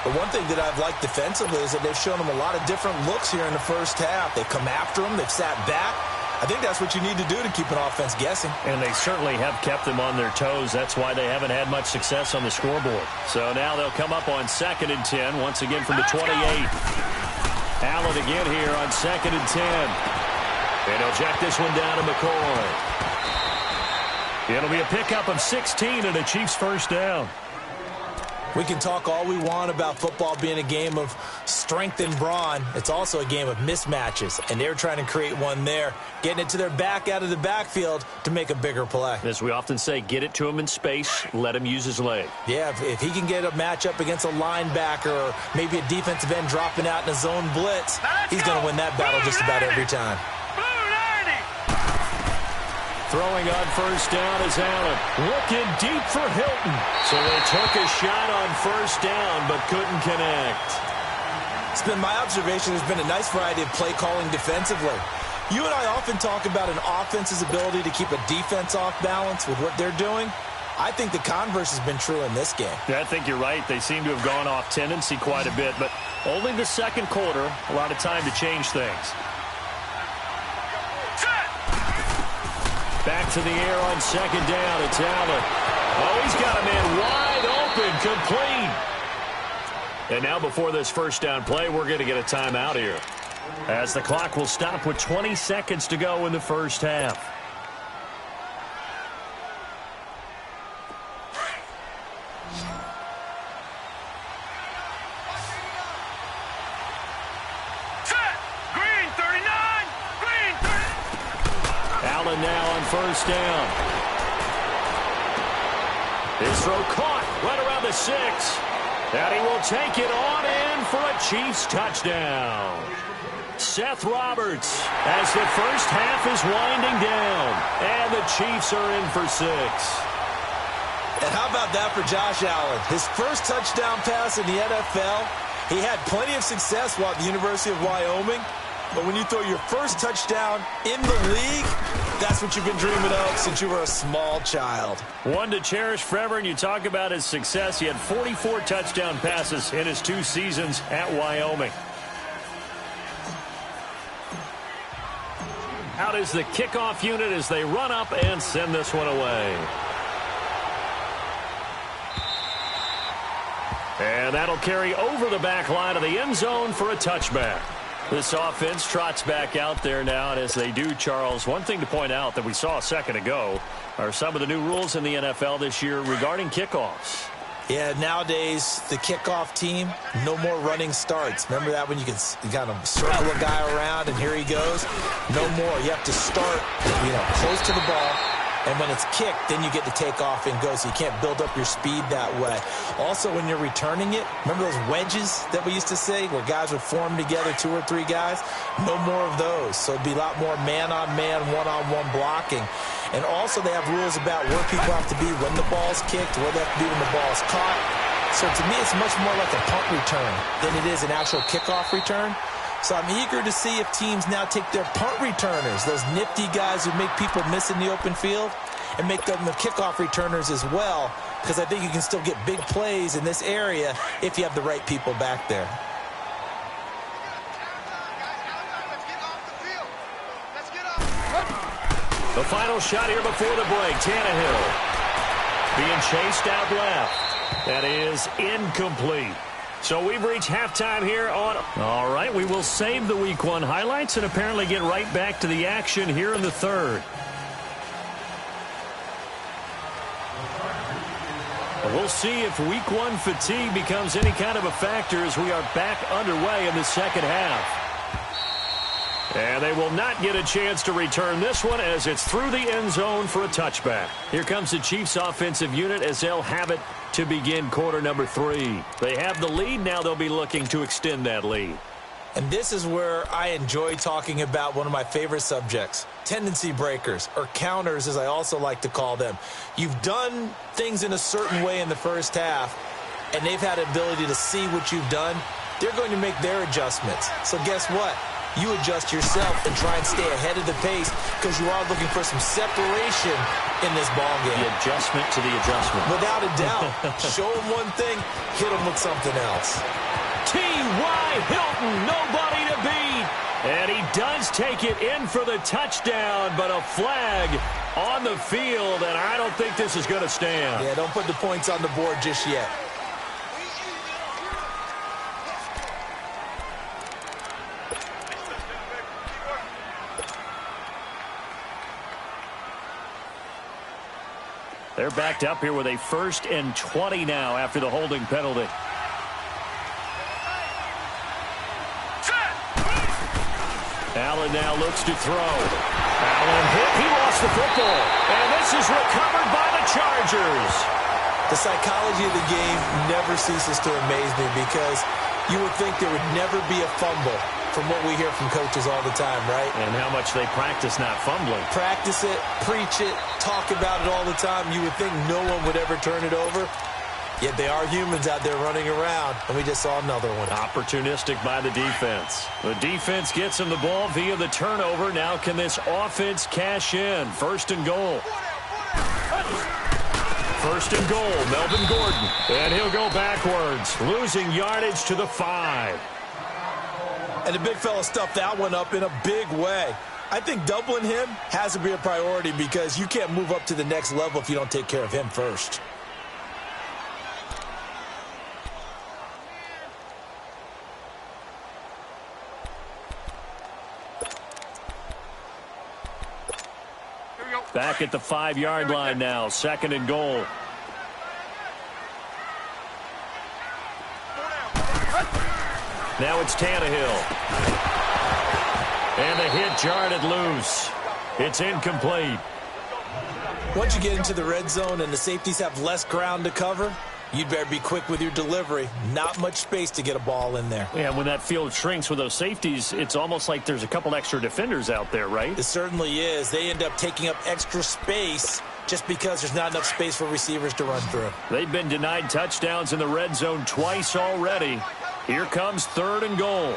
The one thing that I've liked defensively is that they've shown them a lot of different looks here in the first half. They've come after them. They've sat back. I think that's what you need to do to keep an offense guessing. And they certainly have kept them on their toes. That's why they haven't had much success on the scoreboard. So now they'll come up on 2nd and 10, once again from the 28. Allen again here on 2nd and 10. And he'll jack this one down to McCoy. It'll be a pickup of 16 and a Chiefs first down. We can talk all we want about football being a game of strength and brawn. It's also a game of mismatches, and they're trying to create one there, getting it to their back out of the backfield to make a bigger play. As we often say, get it to him in space, let him use his leg. Yeah, if he can get a matchup against a linebacker or maybe a defensive end dropping out in a zone blitz, he's going to win that battle just about every time. Throwing on 1st down is Allen. Looking deep for Hilton. So they took a shot on 1st down, but couldn't connect. It's been my observation there's been a nice variety of play calling defensively. You and I often talk about an offense's ability to keep a defense off balance with what they're doing. I think the converse has been true in this game. Yeah, I think you're right. They seem to have gone off tendency quite a bit, but only the 2nd quarter, a lot of time to change things. Back to the air on 2nd down. It's Allen. Oh, he's got a man wide open, complete. And now before this first down play, we're going to get a timeout here, as the clock will stop with 20 seconds to go in the first half. Now on 1st down. His throw caught right around the 6. And he will take it on in for a Chiefs touchdown. Seth Roberts as the first half is winding down. And the Chiefs are in for 6. And how about that for Josh Allen? His first touchdown pass in the NFL. He had plenty of success while at the University of Wyoming. But when you throw your first touchdown in the league, that's what you've been dreaming of since you were a small child. One to cherish forever, and you talk about his success. He had 44 touchdown passes in his 2 seasons at Wyoming. Out is the kickoff unit as they run up and send this one away. And that'll carry over the back line of the end zone for a touchback. This offense trots back out there now, and as they do, Charles, one thing to point out that we saw a second ago are some of the new rules in the NFL this year regarding kickoffs. Yeah, nowadays, the kickoff team, no more running starts. Remember that when you can kind of circle a guy around and here he goes? No more. You have to start, close to the ball. And when it's kicked, then you get to take off and go, so you can't build up your speed that way. Also, when you're returning it, remember those wedges that we used to say where guys would form together, 2 or 3 guys? No more of those. So it'd be a lot more man-on-man, one-on-one blocking. And also they have rules about where people have to be when the ball's kicked, where they have to be when the ball's caught. So to me, it's much more like a punt return than it is an actual kickoff return. So I'm eager to see if teams now take their punt returners, those nifty guys who make people miss in the open field, and make them the kickoff returners as well, because I think you can still get big plays in this area if you have the right people back there. The final shot here before the break. Tannehill being chased out left. That is incomplete. So we've reached halftime here on... All right, we will save the Week 1 highlights and apparently get right back to the action here in the third. We'll see if Week 1 fatigue becomes any kind of a factor as we are back underway in the second half. And they will not get a chance to return this one as it's through the end zone for a touchback. Here comes the Chiefs offensive unit as they'll have it to begin quarter number 3. They have the lead. Now they'll be looking to extend that lead. And this is where I enjoy talking about one of my favorite subjects, tendency breakers, or counters as I also like to call them. You've done things in a certain way in the first half, and they've had the ability to see what you've done. They're going to make their adjustments. So guess what? You adjust yourself and try and stay ahead of the pace because you are looking for some separation in this ball game. The adjustment to the adjustment. Without a doubt. Show them one thing, hit them with something else. T.Y. Hilton, nobody to beat. And he does take it in for the touchdown, but a flag on the field, and I don't think this is going to stand. Yeah, don't put the points on the board just yet. They're backed up here with a 1st and 20 now after the holding penalty. Allen now looks to throw. Allen hit. He lost the football. And this is recovered by the Chargers. The psychology of the game never ceases to amaze me because you would think there would never be a fumble from what we hear from coaches all the time, right? And how much they practice not fumbling. Practice it, preach it, talk about it all the time. You would think no one would ever turn it over. Yet they are humans out there running around, and we just saw another one. Opportunistic by the defense. The defense gets him the ball via the turnover. Now can this offense cash in? 1st and goal. 1st and goal, Melvin Gordon. And he'll go backwards, losing yardage to the 5. And the big fella stuffed that one up in a big way. I think doubling him has to be a priority because you can't move up to the next level if you don't take care of him first. Back at the 5-yard line now, 2nd and goal. Now it's Tannehill. And the hit jarred loose. It's incomplete. Once you get into the red zone and the safeties have less ground to cover, you'd better be quick with your delivery. Not much space to get a ball in there. Yeah, when that field shrinks with those safeties, it's almost like there's a couple extra defenders out there, right? It certainly is. They end up taking up extra space just because there's not enough space for receivers to run through. They've been denied touchdowns in the red zone twice already. Here comes 3rd and goal.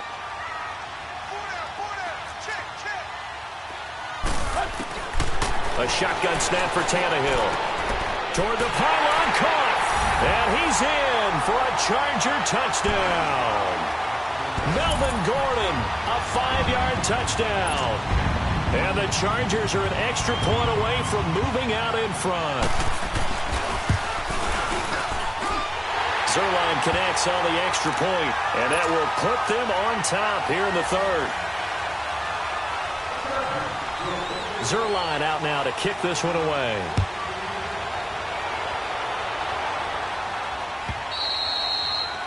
A shotgun snap for Tannehill. Toward the pylon, caught. And he's in for a Charger touchdown. Melvin Gordon, a 5-yard touchdown. And the Chargers are an extra point away from moving out in front. Zerline connects on the extra point, and that will put them on top here in the 3rd. Zerline out now to kick this one away.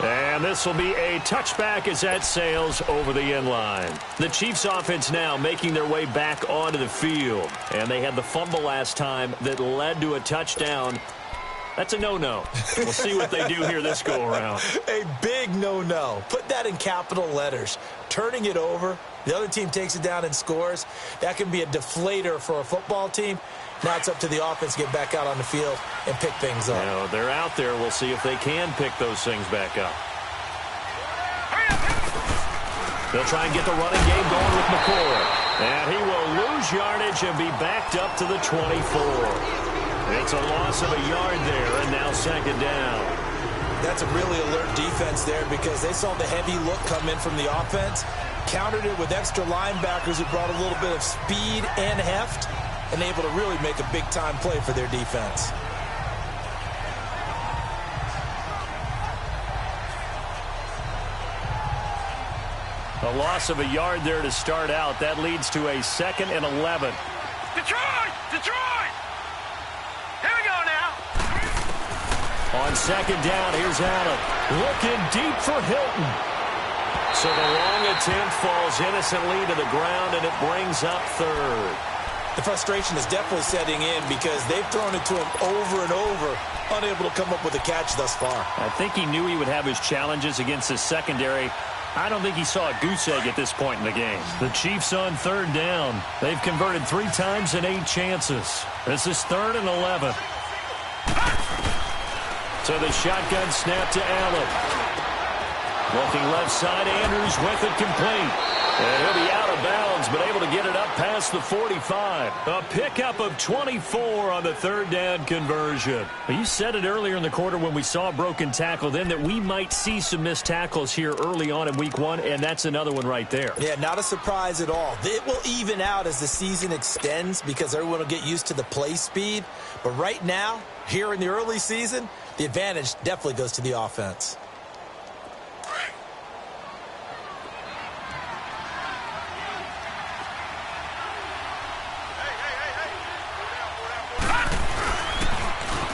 And this will be a touchback as that sails over the end line. The Chiefs offense now making their way back onto the field. And they had the fumble last time that led to a touchdown. That's a no-no. We'll see what they do here this go-around. A big no-no. Put that in capital letters. Turning it over, the other team takes it down and scores. That can be a deflator for a football team. Now it's up to the offense to get back out on the field and pick things up. You know, they're out there. We'll see if they can pick those things back up. They'll try and get the running game going with McCoy. And he will lose yardage and be backed up to the 24. It's a loss of a yard there, and now second down. That's a really alert defense there because they saw the heavy look come in from the offense, countered it with extra linebackers who brought a little bit of speed and heft, and able to really make a big-time play for their defense. A loss of a yard there to start out. That leads to a 2nd and 11. Detroit! Detroit! Here we go now. On second down, here's Allen. Looking deep for Hilton. So the long attempt falls innocently to the ground, and it brings up third. The frustration is definitely setting in because they've thrown it to him over and over, unable to come up with a catch thus far. I think he knew he would have his challenges against his secondary. I don't think he saw a goose egg at this point in the game. The Chiefs on third down. They've converted 3 times in 8 chances. This is 3rd and 11. To the shotgun snap to Allen. Looking left side, Andrews with it complete. And he'll be out of bounds, but able to get it up past the 45. A pickup of 24 on the 3rd down conversion. Well, you said it earlier in the quarter when we saw a broken tackle then that we might see some missed tackles here early on in week 1, and that's another one right there. Yeah, not a surprise at all. It will even out as the season extends because everyone will get used to the play speed. But right now, here in the early season, the advantage definitely goes to the offense.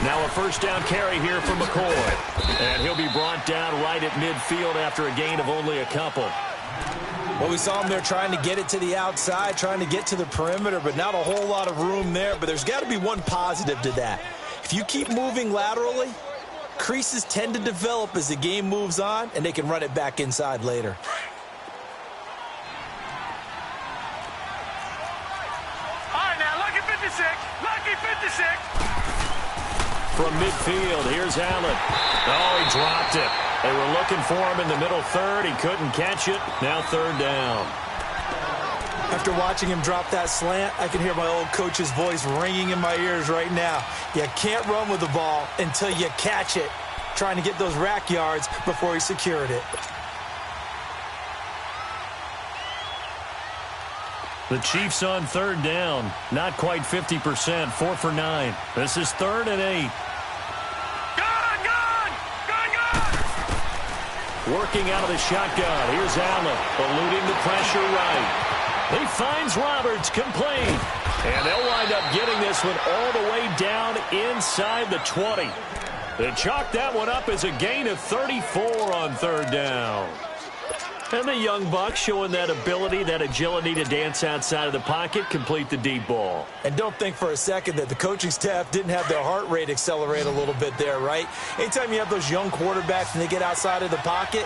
Now a 1st down carry here for McCoy. And he'll be brought down right at midfield after a gain of only a couple. Well, we saw him there trying to get it to the outside, trying to get to the perimeter, but not a whole lot of room there. But there's got to be one positive to that. If you keep moving laterally, creases tend to develop as the game moves on, and they can run it back inside later. All right, now, lucky 56. Lucky 56. From midfield, here's Allen. Oh, he dropped it. They were looking for him in the middle third. He couldn't catch it. Now 3rd down. After watching him drop that slant, I can hear my old coach's voice ringing in my ears right now. You can't run with the ball until you catch it. Trying to get those rack yards before he secured it. The Chiefs on 3rd down. Not quite 50%. 4 for 9. This is 3rd and 8. Working out of the shotgun. Here's Allen. Eluding the pressure right. He finds Roberts complete. And they'll wind up getting this one all the way down inside the 20. They chalk that one up as a gain of 34 on 3rd down. And the young buck showing that ability, that agility to dance outside of the pocket, complete the deep ball. And don't think for a second that the coaching staff didn't have their heart rate accelerate a little bit there, right? Anytime you have those young quarterbacks and they get outside of the pocket,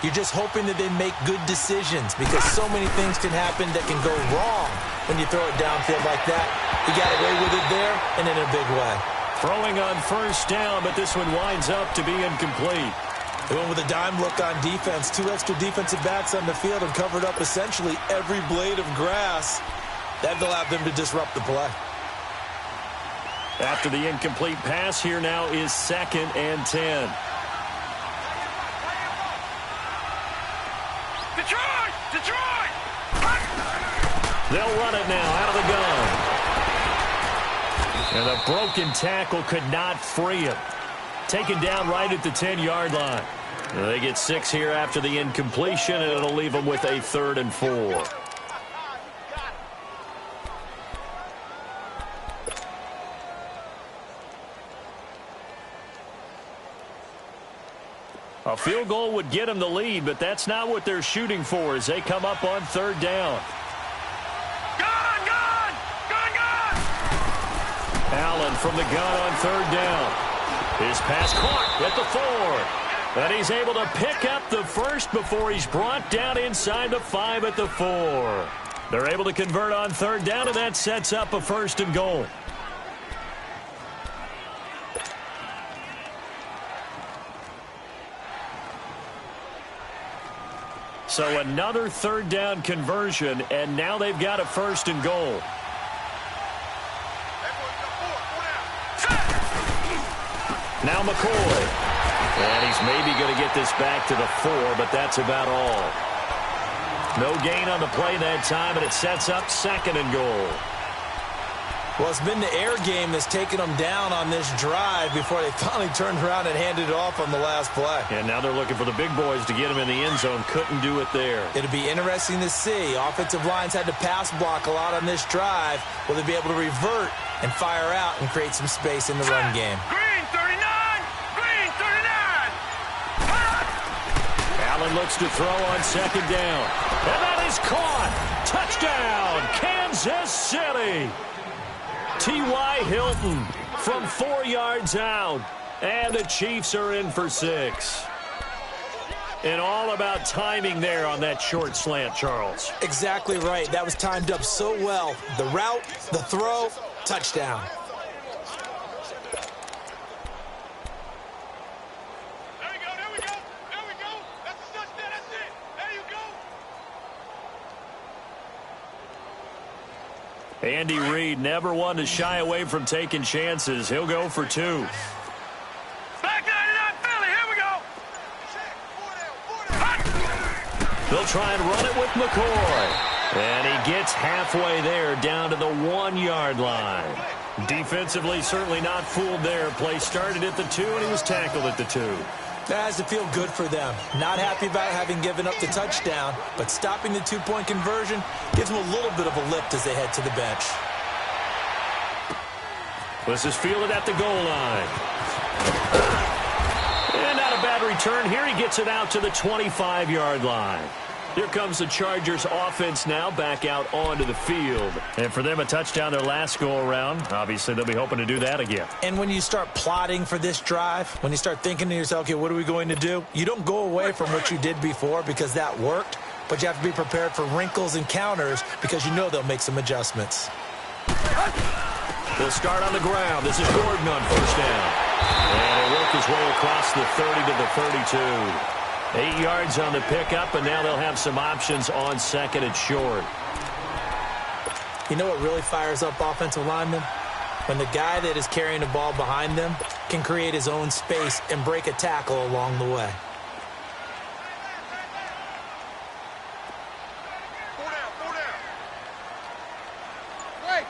you're just hoping that they make good decisions because so many things can happen that can go wrong when you throw it downfield like that. He got away with it there and in a big way. Throwing on 1st down, but this one winds up to be incomplete. They went with a dime look on defense. 2 extra defensive backs on the field and covered up essentially every blade of grass. That allowed them to disrupt the play. After the incomplete pass, here now is 2nd and 10. Detroit! Detroit! They'll run it now out of the gun. And a broken tackle could not free him. Taken down right at the 10-yard line. They get 6 here after the incompletion, and it'll leave them with a 3rd and 4. A field goal would get them the lead, but that's not what they're shooting for as they come up on 3rd down. Gun! Gun! Gun! Gun! Allen from the gun on 3rd down. His pass caught at the 4. And he's able to pick up the first before he's brought down inside the 5 at the 4. They're able to convert on 3rd down, and that sets up a 1st and goal. So another 3rd down conversion, and now they've got a 1st and goal. Set! Now McCoy. And he's maybe going to get this back to the 4, but that's about all. No gain on the play that time, and it sets up 2nd and goal. Well, it's been the air game that's taken them down on this drive before they finally turned around and handed it off on the last play. And now they're looking for the big boys to get him in the end zone. Couldn't do it there. It'll be interesting to see. Offensive lines had to pass block a lot on this drive. Will they be able to revert and fire out and create some space in the run game? Green 39! Green 39! Allen looks to throw on 2nd down. And that is caught. Touchdown, Kansas City. T.Y. Hilton from 4 yards out. And the Chiefs are in for 6. And all about timing there on that short slant, Charles. Exactly right. That was timed up so well. The route, the throw, touchdown. There we go, there we go, there we go. That's a touchdown, that's it. There you go. Andy Reid never one to shy away from taking chances. He'll go for 2. Back 99 Philly, here we go. They'll try and run it with McCoy. And he gets halfway there down to the 1-yard line. Defensively, certainly not fooled there. Play started at the 2, and he was tackled at the 2. That has to feel good for them. Not happy about having given up the touchdown, but stopping the 2-point conversion gives them a little bit of a lift as they head to the bench. This is fielded at the goal line. And not a bad return. Here he gets it out to the 25-yard line. Here comes the Chargers offense now back out onto the field. And for them, a touchdown their last go-around. Obviously, they'll be hoping to do that again. And when you start plotting for this drive, when you start thinking to yourself, okay, what are we going to do? You don't go away from what you did before because that worked, but you have to be prepared for wrinkles and counters because you know they'll make some adjustments. They'll start on the ground. This is Gordon on 1st down. And he'll work his way across the 30 to the 32. 8 yards on the pickup, and now they'll have some options on 2nd and short. You know what really fires up offensive linemen? When the guy that is carrying the ball behind them can create his own space and break a tackle along the way. Four down. Wait.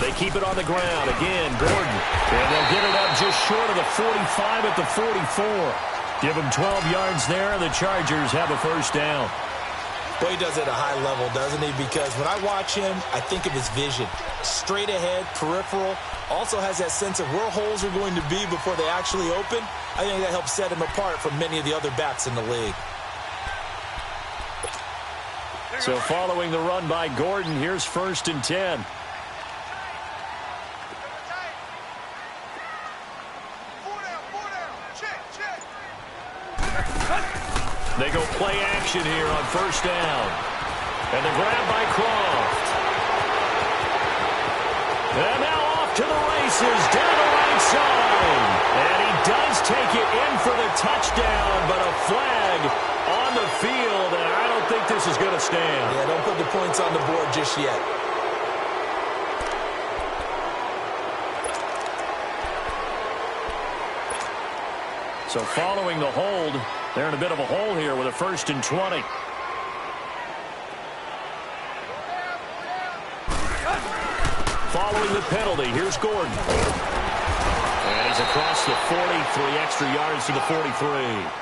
They keep it on the ground. Again, Gordon. And they'll get it up just short of the 45 at the 44. Give them 12 yards there, and the Chargers have a 1st down. Boy, he does it at a high level, doesn't he? Because when I watch him, I think of his vision. Straight ahead, peripheral. Also has that sense of where holes are going to be before they actually open. I think that helps set him apart from many of the other backs in the league. So following the run by Gordon, here's 1st and 10. They go play action here on 1st down. And the grab by Croft. And now off to the races down the right side. And he does take it in for the touchdown, but a flag on the field, and I don't think this is going to stand. Yeah, don't put the points on the board just yet. So following the hold, they're in a bit of a hole here with a 1st and 20. Following the penalty, here's Gordon. And he's across the 40, 3 extra yards to the 43.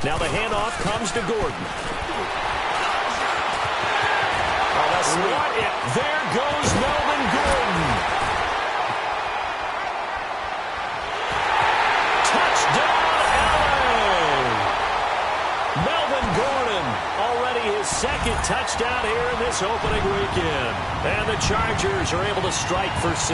Now the handoff comes to Gordon. Oh, that's sweet. There goes Melvin Gordon. Touchdown, LA! Melvin Gordon, already his 2nd touchdown here in this opening weekend. And the Chargers are able to strike for 6.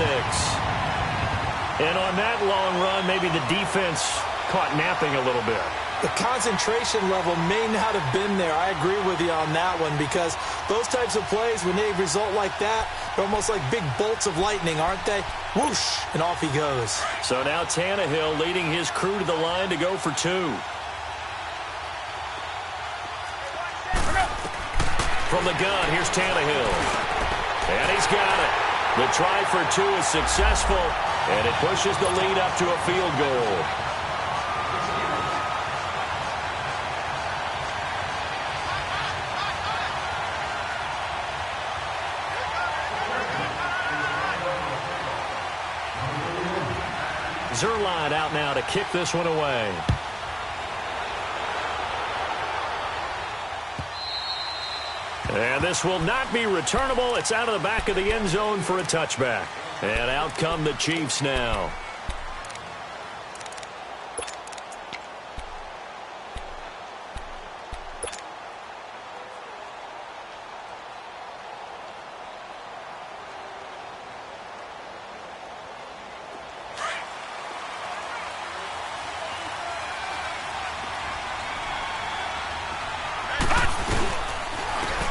And on that long run, maybe the defense caught napping a little bit. The concentration level may not have been there. I agree with you on that one because those types of plays, when they result like that, they're almost like big bolts of lightning, aren't they? Whoosh, and off he goes. So now Tannehill leading his crew to the line to go for two. From the gun, here's Tannehill. And he's got it. The try for two is successful, and it pushes the lead up to a field goal. Zerline out now to kick this one away. And this will not be returnable. It's out of the back of the end zone for a touchback. And out come the Chiefs now.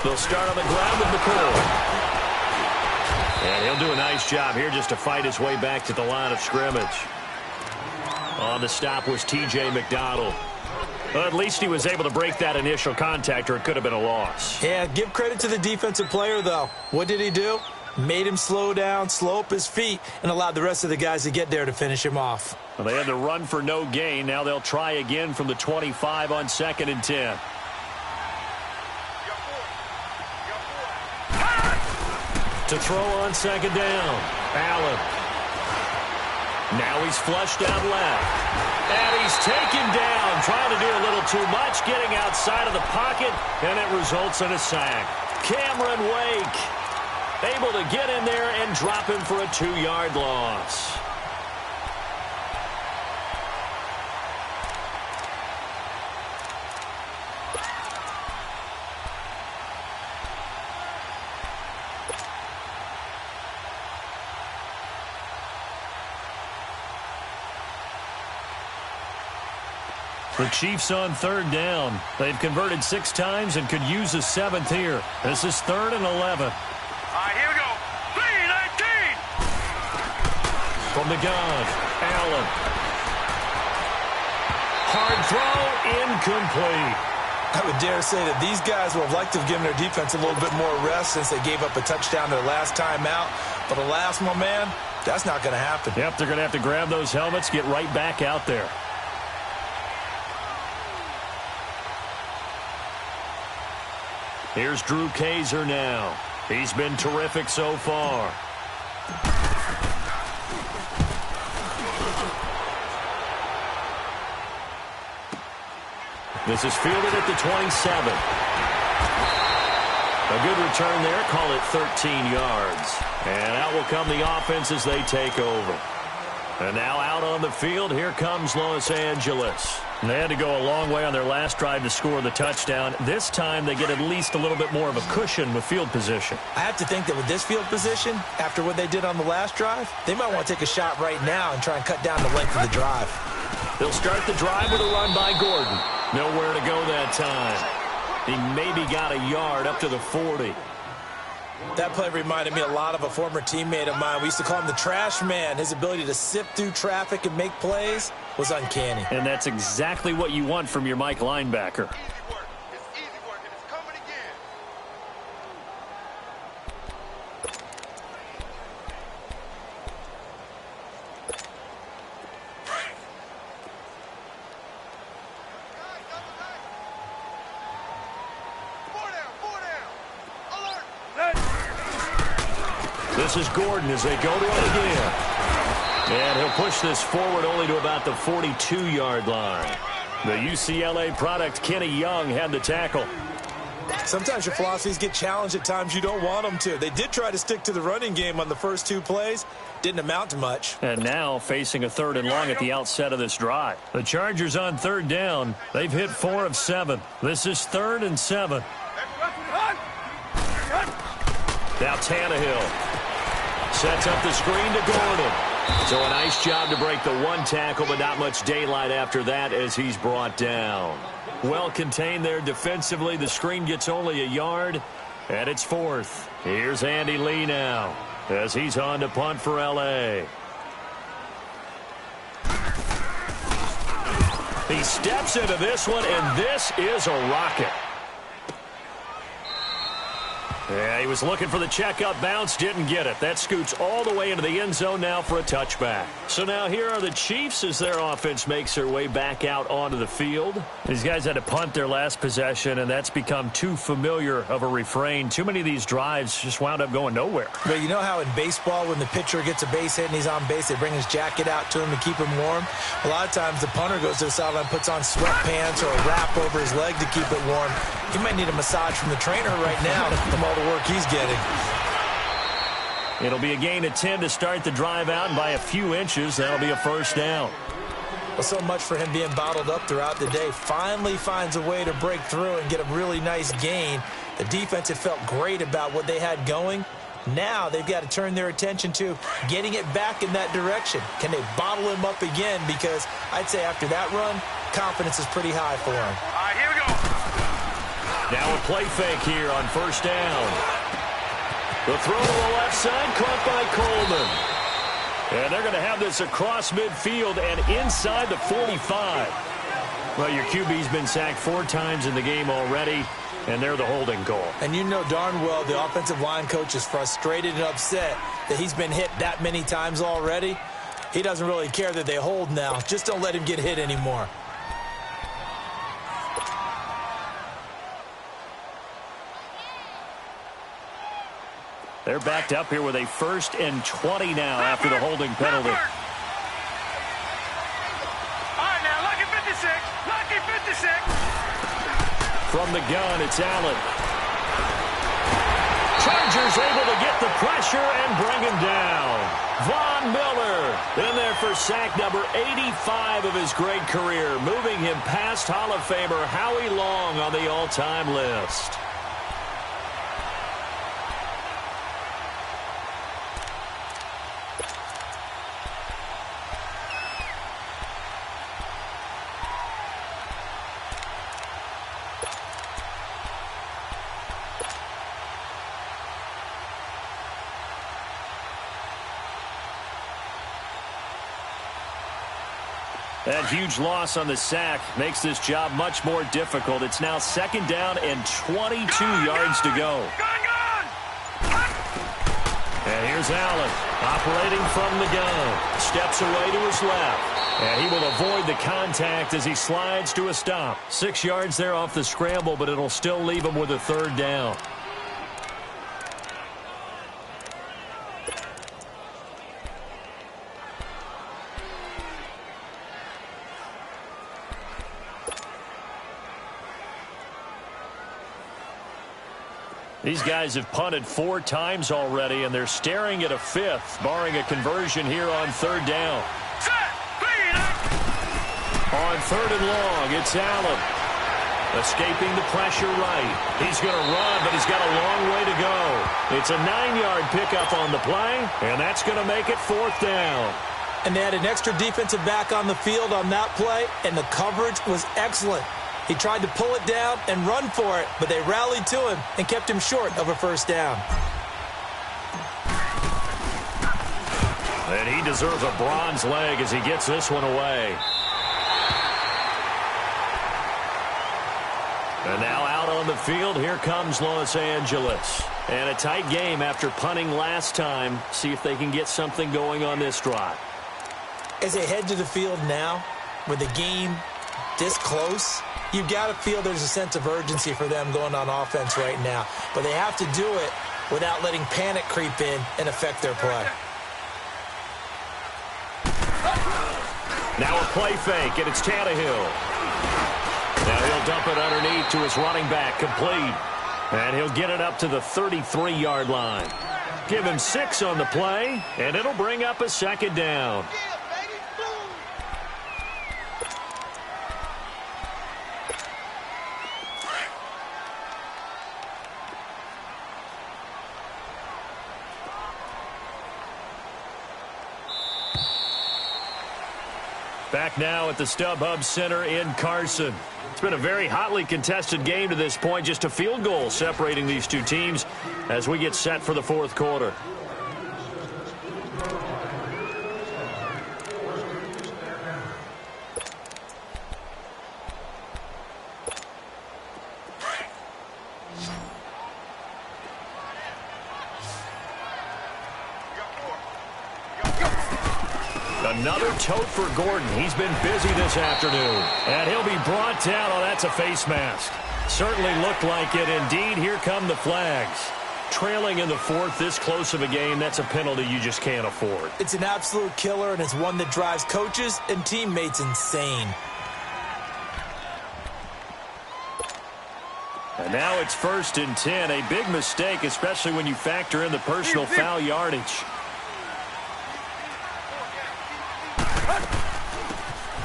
They'll start on the ground with McCoy. And he'll do a nice job here just to fight his way back to the line of scrimmage. On the stop was T.J. McDonald. Well, at least he was able to break that initial contact, or it could have been a loss. Yeah, give credit to the defensive player, though. What did he do? Made him slow down, slow up his feet, and allowed the rest of the guys to get there to finish him off. Well, they had to run for no gain. Now they'll try again from the 25 on 2nd and 10. To throw on 2nd down. Allen. Now he's flushed out left. And he's taken down, trying to do a little too much, getting outside of the pocket, and it results in a sack. Cameron Wake able to get in there and drop him for a 2-yard loss. The Chiefs on 3rd down. They've converted 6 times and could use a 7th here. This is 3rd and 11. All right, here we go. 3-19. From the gun, Allen. Hard throw, incomplete. I would dare say that these guys would have liked to have given their defense a little bit more rest since they gave up a touchdown their last time out. But alas, my man, that's not going to happen. Yep, they're going to have to grab those helmets, get right back out there. Here's Drew Kaiser now. He's been terrific so far. This is fielded at the 27. A good return there. Call it 13 yards. And out will come the offense as they take over. And now out on the field, here comes Los Angeles. And they had to go a long way on their last drive to score the touchdown. This time they get at least a little bit more of a cushion with field position. I have to think that with this field position, after what they did on the last drive, they might want to take a shot right now and try and cut down the length of the drive. They'll start the drive with a run by Gordon. Nowhere to go that time. He maybe got a yard up to the 40. That play reminded me a lot of a former teammate of mine. We used to call him the trash man. His ability to sift through traffic and make plays was uncanny. And that's exactly what you want from your Mike linebacker. Easy work. It's easy work, and it's coming again. This is Gordon as they go to it again. And he'll push this forward only to about the 42-yard line. The UCLA product, Kenny Young, had the tackle. Sometimes your philosophies get challenged at times you don't want them to. They did try to stick to the running game on the first 2 plays. Didn't amount to much. And now facing a 3rd and long at the outset of this drive. The Chargers on 3rd down. They've hit 4 of 7. This is 3rd and 7. Now Tannehill sets up the screen to Gordon. So a nice job to break the one tackle, but not much daylight after that as he's brought down. Well contained there defensively. The screen gets only a yard, and it's 4th. Here's Andy Lee now as he's on to punt for L.A. He steps into this one, and this is a rocket. Yeah, he was looking for the checkup bounce, didn't get it. That scoots all the way into the end zone now for a touchback. So now here are the Chiefs as their offense makes their way back out onto the field. These guys had to punt their last possession, and that's become too familiar of a refrain. Too many of these drives just wound up going nowhere. But you know how in baseball, when the pitcher gets a base hit and he's on base, they bring his jacket out to him to keep him warm? A lot of times the punter goes to the sideline, puts on sweatpants or a wrap over his leg to keep it warm. He might need a massage from the trainer right now from all the work he's getting. It'll be a gain of 10 to start the drive out, and by a few inches, that'll be a first down. Well, so much for him being bottled up throughout the day. Finally finds a way to break through and get a really nice gain. The defense had felt great about what they had going. Now they've got to turn their attention to getting it back in that direction. Can they bottle him up again? Because I'd say after that run, confidence is pretty high for him. All right, here we go. Now a play fake here on first down. The throw to the left side, caught by Coleman. And they're going to have this across midfield and inside the 45. Well, your QB's been sacked 4 times in the game already, and they're the holding goal. And you know darn well the offensive line coach is frustrated and upset that he's been hit that many times already. He doesn't really care that they hold now. Just don't let him get hit anymore. They're backed up here with a 1st and 20 now after the holding penalty. All right, now, lucky 56. Lucky 56. From the gun, it's Allen. Chargers able to get the pressure and bring him down. Von Miller in there for sack number 85 of his great career, moving him past Hall of Famer Howie Long on the all-time list. That huge loss on the sack makes this job much more difficult. It's now 2nd down and 22 yards to go. And here's Allen operating from the gun. Steps away to his left. And he will avoid the contact as he slides to a stop. 6 yards there off the scramble, but it'll still leave him with a 3rd down. These guys have punted 4 times already, and they're staring at a 5th, barring a conversion here on 3rd down. On 3rd and long, it's Allen. Escaping the pressure right. He's going to run, but he's got a long way to go. It's a 9-yard pickup on the play, and that's going to make it 4th down. And they had an extra defensive back on the field on that play, and the coverage was excellent. He tried to pull it down and run for it, but they rallied to him and kept him short of a 1st down. And he deserves a bronze leg as he gets this one away. And now out on the field, here comes Los Angeles. And a tight game after punting last time. See if they can get something going on this drive. As they head to the field now, with the game this close, you've got to feel there's a sense of urgency for them going on offense right now. But they have to do it without letting panic creep in and affect their play. Now a play fake, and it's Tannehill. Now he'll dump it underneath to his running back, complete. And he'll get it up to the 33-yard line. Give him 6 on the play, and it'll bring up a 2nd down. Back now at the StubHub Center in Carson. It's been a very hotly contested game to this point. Just a field goal separating these two teams as we get set for the fourth quarter. Another tote for Gordon. He's been busy this afternoon. And he'll be brought down. Oh, that's a face mask. Certainly looked like it. Indeed, here come the flags. Trailing in the fourth, this close of a game, that's a penalty you just can't afford. It's an absolute killer, and it's one that drives coaches and teammates insane. And now it's 1st and 10. A big mistake, especially when you factor in the personal foul yardage.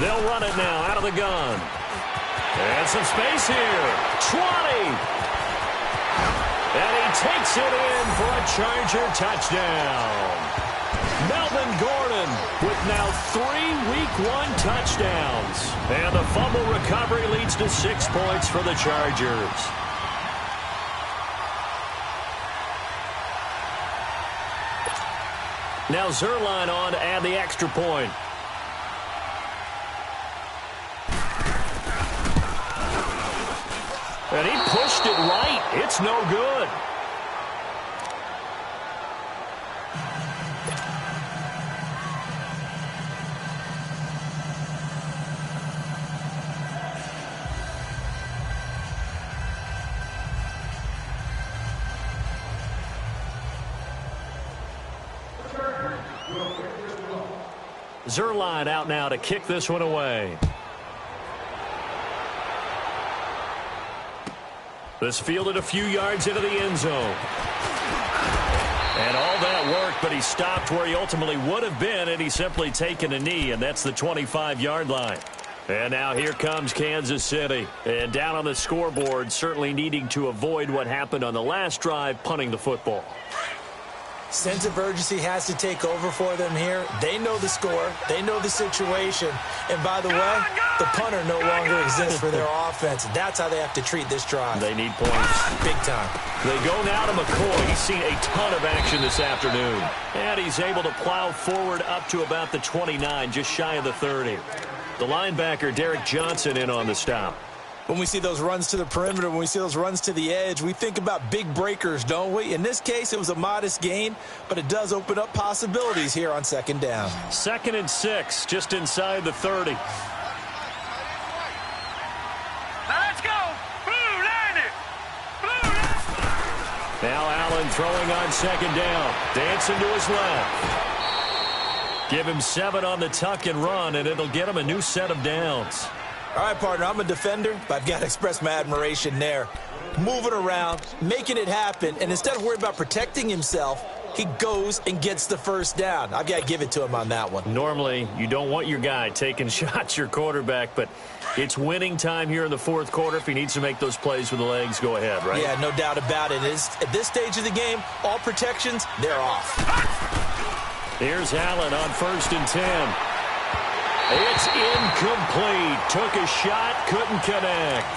They'll run it now out of the gun. And some space here. 20. And he takes it in for a Charger touchdown. Melvin Gordon with now 3 Week 1 touchdowns. And the fumble recovery leads to 6 points for the Chargers. Now Zerline on to add the extra point. And he pushed it right. It's no good. Zerline out now to kick this one away. This fielded a few yards into the end zone. And all that work, but he stopped where he ultimately would have been had he simply taken a knee, and that's the 25-yard line. And now here comes Kansas City. And down on the scoreboard, certainly needing to avoid what happened on the last drive, punting the football. Sense of urgency has to take over for them here. They know the score. They know the situation. And by the way, the punter no longer exists for their offense. That's how they have to treat this drive. They need points. Big time. They go now to McCoy. He's seen a ton of action this afternoon. And he's able to plow forward up to about the 29, just shy of the 30. The linebacker, Derek Johnson, in on the stop. When we see those runs to the perimeter, when we see those runs to the edge, we think about big breakers, don't we? In this case, it was a modest gain, but it does open up possibilities here on 2nd down. 2nd and 6, just inside the 30. Now let's go. Blue line it. Blue line. Now Allen throwing on 2nd down. Dancing to his left. Give him 7 on the tuck and run, and it'll get him a new set of downs. All right, partner, I'm a defender, but I've got to express my admiration there. Moving around, making it happen, and instead of worrying about protecting himself, he goes and gets the 1st down. I've got to give it to him on that one. Normally, you don't want your guy taking shots, your quarterback, but it's winning time here in the 4th quarter. If he needs to make those plays with the legs, go ahead, right? Yeah, no doubt about it. At this stage of the game, all protections, they're off. Here's Allen on 1st and 10. It's incomplete. Took a shot, couldn't connect.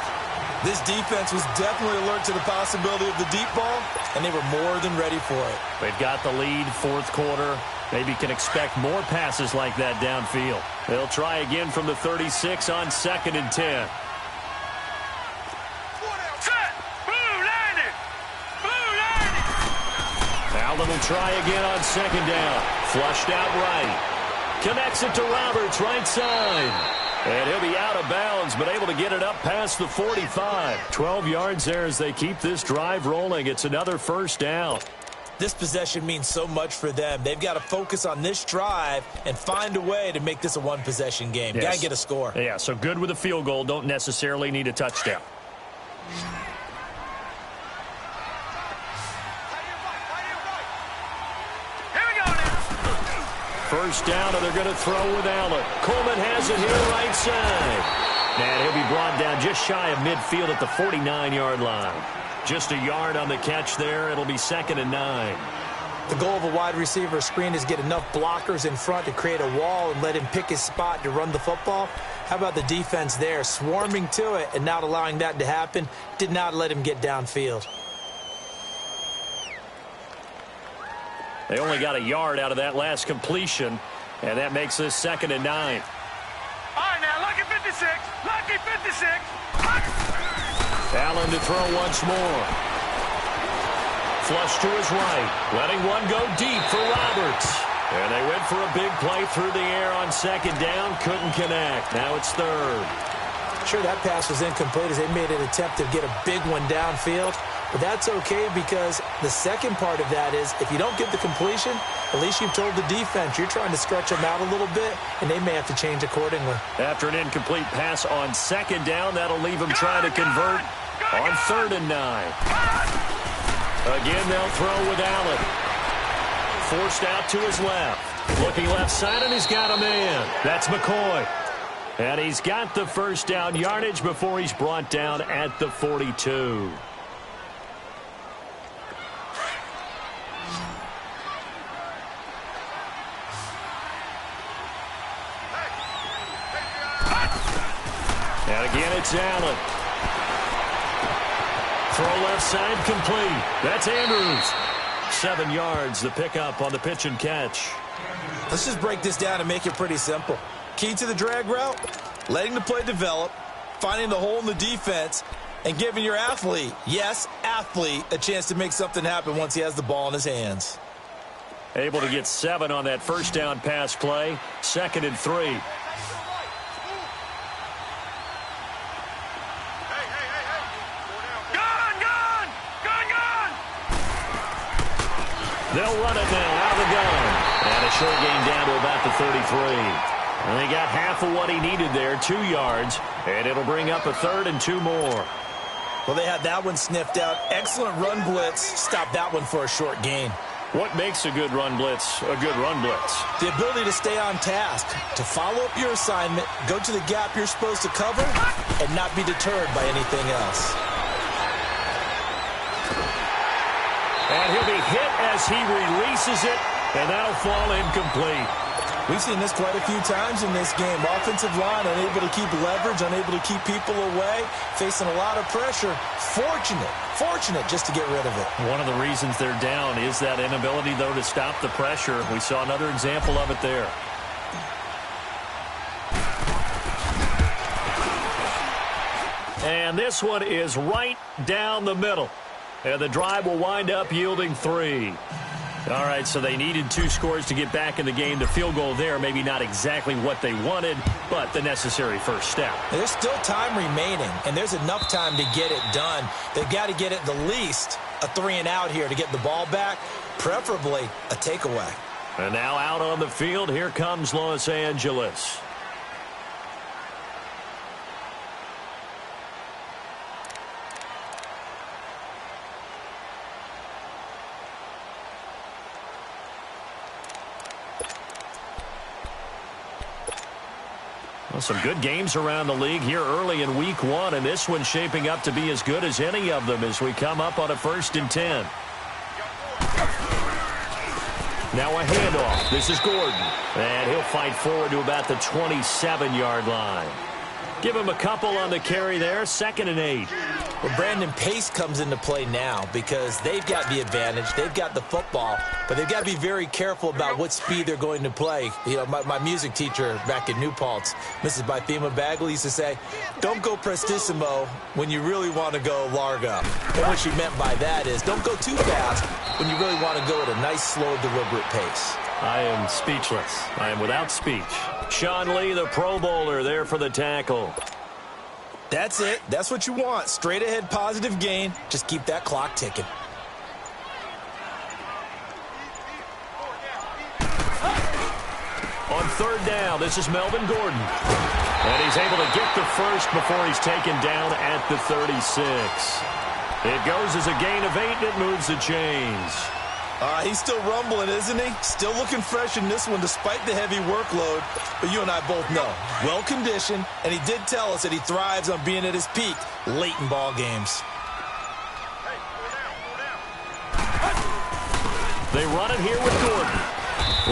This defense was definitely alert to the possibility of the deep ball, and they were more than ready for it. They've got the lead, 4th quarter. Maybe can expect more passes like that downfield. They'll try again from the 36 on 2nd and 10. Set. Blue line it. Blue line it. Allen will try again on 2nd down. Flushed out right. Connects it to Roberts, right side. And he'll be out of bounds, but able to get it up past the 45. 12 yards there as they keep this drive rolling. It's another 1st down. This possession means so much for them. They've got to focus on this drive and find a way to make this a one-possession game. Yes. Got to get a score. Yeah, so good with a field goal. Don't necessarily need a touchdown. First down, and they're going to throw with Allen. Coleman has it here right side. And he'll be brought down just shy of midfield at the 49-yard line. Just a yard on the catch there. It'll be 2nd and 9. The goal of a wide receiver screen is get enough blockers in front to create a wall and let him pick his spot to run the football. How about the defense there, swarming to it and not allowing that to happen? Did not let him get downfield. They only got a yard out of that last completion, and that makes this 2nd and 9. All right, now, lucky 56. Lucky 56. Allen to throw once more. Flush to his right. Letting one go deep for Roberts. And they went for a big play through the air on 2nd down. Couldn't connect. Now it's 3rd. Sure, that pass was incomplete as they made an attempt to get a big one downfield. But that's okay because the second part of that is if you don't get the completion, at least you've told the defense you're trying to stretch them out a little bit, and they may have to change accordingly. After an incomplete pass on 2nd down, that'll leave them trying to convert on 3rd and 9. Again, they'll throw with Allen. Forced out to his left. Looking left side, and he's got a man. That's McCoy. And he's got the first down yardage before he's brought down at the 42. And again, it's Allen. Throw left side complete. That's Andrews. 7 yards, the pickup on the pitch and catch. Let's just break this down and make it pretty simple. Key to the drag route, letting the play develop, finding the hole in the defense, and giving your athlete, yes, athlete, a chance to make something happen once he has the ball in his hands. Able to get 7 on that first down pass play. 2nd and 3. They'll run it now out of the gun. And a short gain down to about the 33. And they got half of what he needed there, 2 yards. And it'll bring up a 3rd and 2 more. Well, they had that one sniffed out. Excellent run blitz. Stop that one for a short gain. What makes a good run blitz a good run blitz? The ability to stay on task, to follow up your assignment, go to the gap you're supposed to cover, and not be deterred by anything else. And he'll be hit as he releases it, and that'll fall incomplete. We've seen this quite a few times in this game. Offensive line unable to keep leverage, unable to keep people away, facing a lot of pressure. Fortunate just to get rid of it. One of the reasons they're down is that inability, though, to stop the pressure. We saw another example of it there. And this one is right down the middle. And the drive will wind up yielding 3. All right, so they needed 2 scores to get back in the game. The field goal there, maybe not exactly what they wanted, but the necessary first step. There's still time remaining, and there's enough time to get it done. They've got to get at the least a 3-and-out here to get the ball back, preferably a takeaway. And now out on the field, here comes Los Angeles. Well, some good games around the league here early in week 1, and this one's shaping up to be as good as any of them as we come up on a 1st and 10. Now a handoff. This is Gordon, and he'll fight forward to about the 27-yard line. Give him a couple on the carry there. 2nd and 8. Well, Brandon, pace comes into play now because they've got the advantage. They've got the football, but they've got to be very careful about what speed they're going to play. You know, my music teacher back in New Paltz, Mrs. Bythema Bagley, used to say, don't go prestissimo when you really want to go largo. And what she meant by that is don't go too fast when you really want to go at a nice, slow, deliberate pace. I am speechless. I am without speech. Sean Lee, the Pro Bowler, there for the tackle. That's it. That's what you want. Straight ahead, positive gain. Just keep that clock ticking. On 3rd down, this is Melvin Gordon. And he's able to get the first before he's taken down at the 36. It goes as a gain of 8, and it moves the chains. He's still rumbling, isn't he? Still looking fresh in this one despite the heavy workload. But you and I both know, well-conditioned, and he did tell us that he thrives on being at his peak late in ball games. They run it here with Gordon.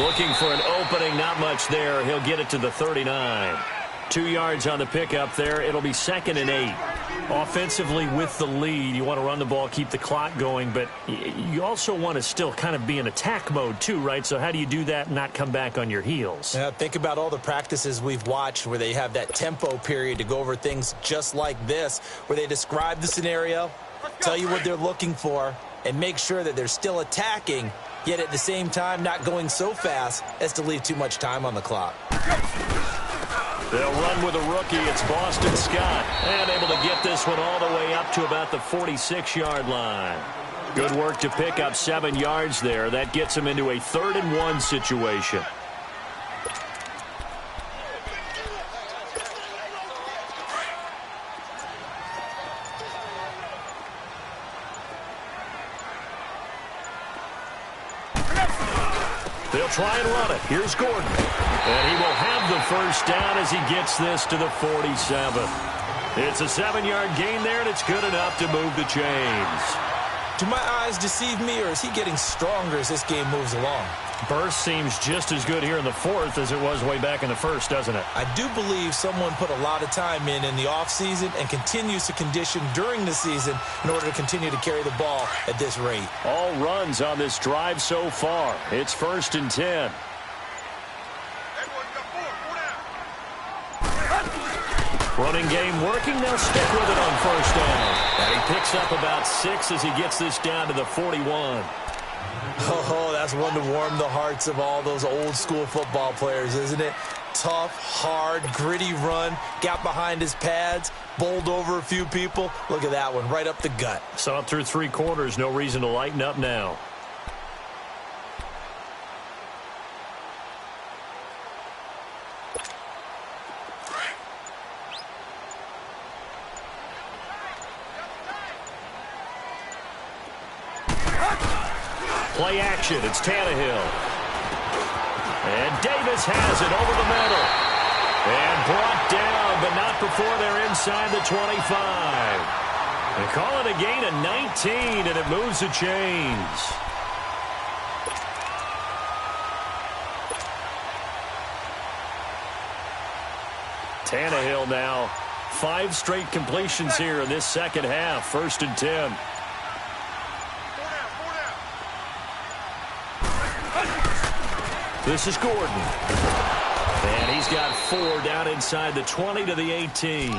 Looking for an opening, not much there. He'll get it to the 39. 2 yards on the pickup there. It'll be 2nd and 8. Offensively with the lead, you want to run the ball, keep the clock going, but you also want to still kind of be in attack mode too, right? So how do you do that and not come back on your heels? Yeah, think about all the practices we've watched where they have that tempo period to go over things just like this, where they describe the scenario, tell you what they're looking for, and make sure that they're still attacking, yet at the same time not going so fast as to leave too much time on the clock. They'll run with a rookie. It's Boston Scott. And able to get this one all the way up to about the 46-yard line. Good work to pick up 7 yards there. That gets him into a 3rd and 1 situation. They'll try and run it. Here's Gordon. And he will have the first down as he gets this to the 47. It's a 7-yard gain there, and it's good enough to move the chains. Do my eyes deceive me, or is he getting stronger as this game moves along? Burst seems just as good here in the 4th as it was way back in the 1st, doesn't it? I do believe someone put a lot of time in the offseason and continues to condition during the season in order to continue to carry the ball at this rate. All runs on this drive so far. It's 1st and 10. Running game working. They'll stick with it on 1st down. And he picks up about 6 as he gets this down to the 41. Oh, that's one to warm the hearts of all those old-school football players, isn't it? Tough, hard, gritty run, got behind his pads, bowled over a few people. Look at that one, right up the gut. Saw it through 3 quarters. No reason to lighten up now. Play action. It's Tannehill. And Davis has it over the middle. And brought down, but not before they're inside the 25. They call it a gain of 19, and it moves the chains. Tannehill now. 5 straight completions here in this second half. 1st and 10. This is Gordon. And he's got 4 down inside the 20 to the 18.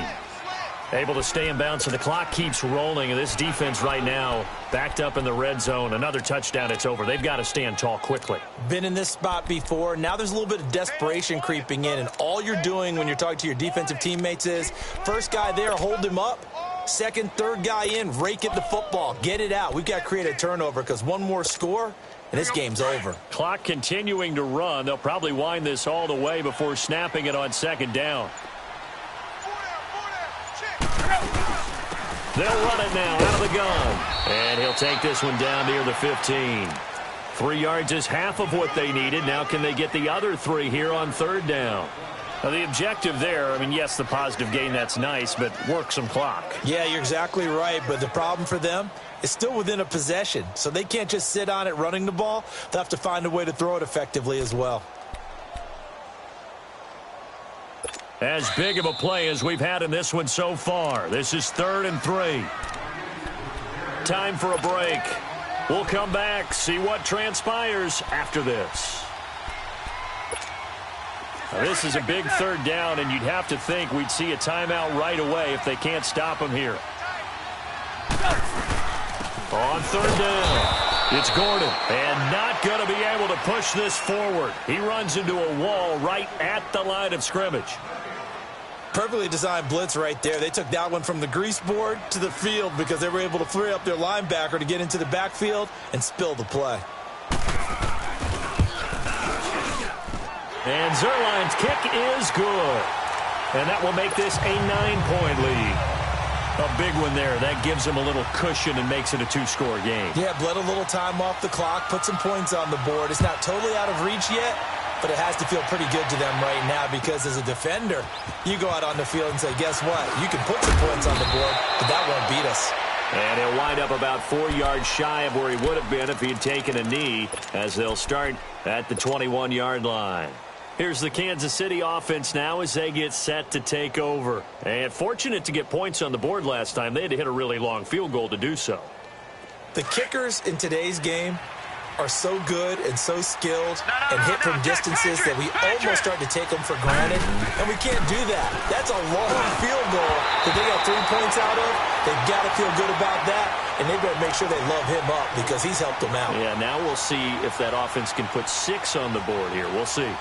Able to stay in bounds, so the clock keeps rolling. And this defense right now backed up in the red zone. Another touchdown, it's over. They've got to stand tall quickly. Been in this spot before. Now there's a little bit of desperation creeping in. And all you're doing when you're talking to your defensive teammates is, first guy there, hold him up. Second, third guy in, rake at the football. Get it out. We've got to create a turnover because one more score, and this game's over. Clock continuing to run. They'll probably wind this all the way before snapping it on 2nd down. They'll run it now out of the gun. And he'll take this one down near the 15. 3 yards is half of what they needed. Now can they get the other 3 here on 3rd down? Now the objective there, I mean, yes, the positive gain, that's nice, but work some clock. Yeah, you're exactly right, but the problem for them is still within a possession. So they can't just sit on it running the ball. They'll have to find a way to throw it effectively as well. As big of a play as we've had in this one so far. This is 3rd and 3. Time for a break. We'll come back, see what transpires after this. Now, this is a big 3rd down, and you'd have to think we'd see a timeout right away if they can't stop him here. On 3rd down, it's Gordon, and not going to be able to push this forward. He runs into a wall right at the line of scrimmage. Perfectly designed blitz right there. They took that one from the grease board to the field because they were able to free up their linebacker to get into the backfield and spill the play. And Zerline's kick is good. And that will make this a 9-point lead. A big one there. That gives them a little cushion and makes it a 2-score game. Yeah, bled a little time off the clock, put some points on the board. It's not totally out of reach yet, but it has to feel pretty good to them right now because as a defender, you go out on the field and say, guess what? You can put some points on the board, but that won't beat us. And he'll wind up about 4 yards shy of where he would have been if he had taken a knee, as they'll start at the 21-yard line. Here's the Kansas City offense now as they get set to take over. And fortunate to get points on the board last time. They had to hit a really long field goal to do so. The kickers in today's game are so good and so skilled and hit from distances that we almost start to take them for granted, and we can't do that. That's a long field goal that they got 3 points out of. They've got to feel good about that, and they better make sure they love him up because he's helped them out. Yeah, now we'll see if that offense can put 6 on the board here. We'll see.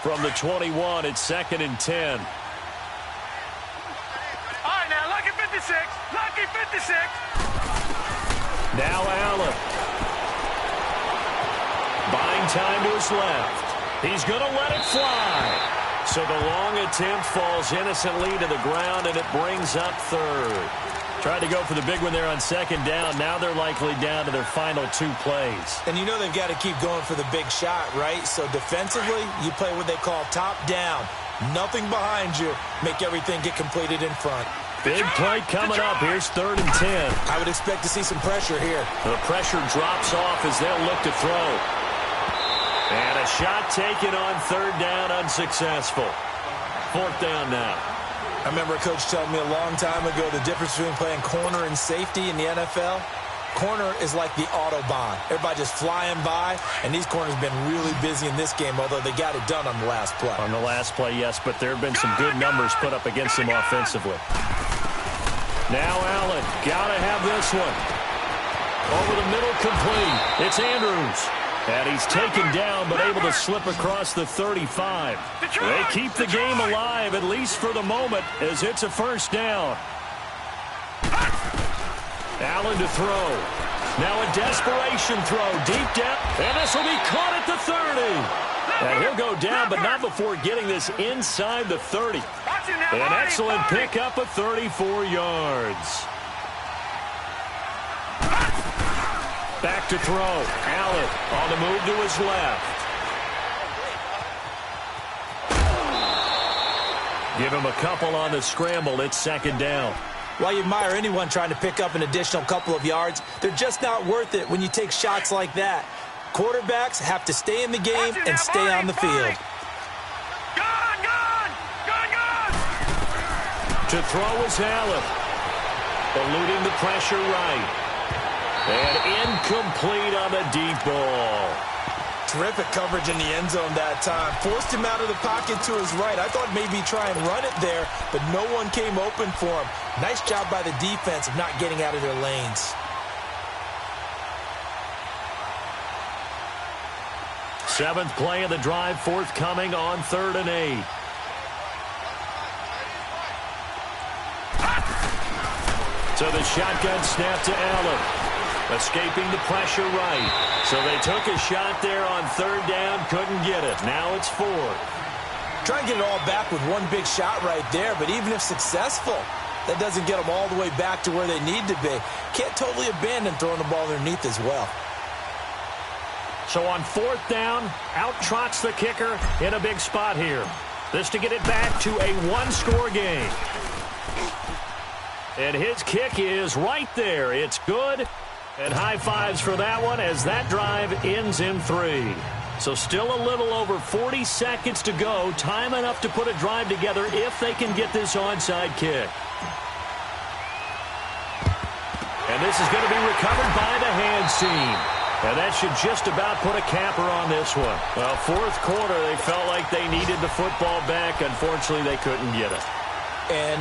From the 21, it's 2nd and 10. All right, now, lucky 56. Lucky 56. Now Allen. Buying time to his left. He's going to let it fly. So the long attempt falls innocently to the ground, and it brings up 3rd. Tried to go for the big one there on 2nd down. Now they're likely down to their final 2 plays. And you know they've got to keep going for the big shot, right? So defensively, you play what they call top down. Nothing behind you. Make everything get completed in front. Big play coming up. Here's 3rd and 10. I would expect to see some pressure here. The pressure drops off as they'll look to throw. And a shot taken on 3rd down, unsuccessful. 4th down now. I remember a coach telling me a long time ago the difference between playing corner and safety in the NFL. Corner is like the Autobahn. Everybody just flying by, and these corners have been really busy in this game, although they got it done on the last play. On the last play, yes, but there have been some good numbers put up against them offensively. Now Allen, got to have this one. Over the middle, complete. It's Andrews. And he's taken down, but able to slip across the 35. They keep the game alive, at least for the moment, as it's a 1st down. Allen to throw. Now a desperation throw deep down. And this will be caught at the 30. And he'll go down, but not before getting this inside the 30. An excellent pickup of 34 yards. Back to throw. Allen on the move to his left. Give him a couple on the scramble. It's 2nd down. While you admire anyone trying to pick up an additional couple of yards, they're just not worth it when you take shots like that. Quarterbacks have to stay in the game and stay on the field. To throw is Allen. Eluding the pressure right. And incomplete on the deep ball. Terrific coverage in the end zone that time. Forced him out of the pocket to his right. I thought maybe try and run it there, but no one came open for him. Nice job by the defense of not getting out of their lanes. Seventh play of the drive forthcoming on 3rd and 8. So the shotgun snap to Allen. Escaping the pressure right. So they took a shot there on 3rd down, couldn't get it. Now it's 4th. Try and get it all back with one big shot right there, but even if successful, that doesn't get them all the way back to where they need to be. Can't totally abandon throwing the ball underneath as well. So on 4th down, out trots the kicker in a big spot here. This to get it back to a 1-score game. And his kick is right there. It's good. And high fives for that one as that drive ends in 3. So still a little over 40 seconds to go. Time enough to put a drive together if they can get this onside kick. And this is going to be recovered by the hands team. And that should just about put a capper on this one. Well, 4th quarter, they felt like they needed the football back. Unfortunately, they couldn't get it. And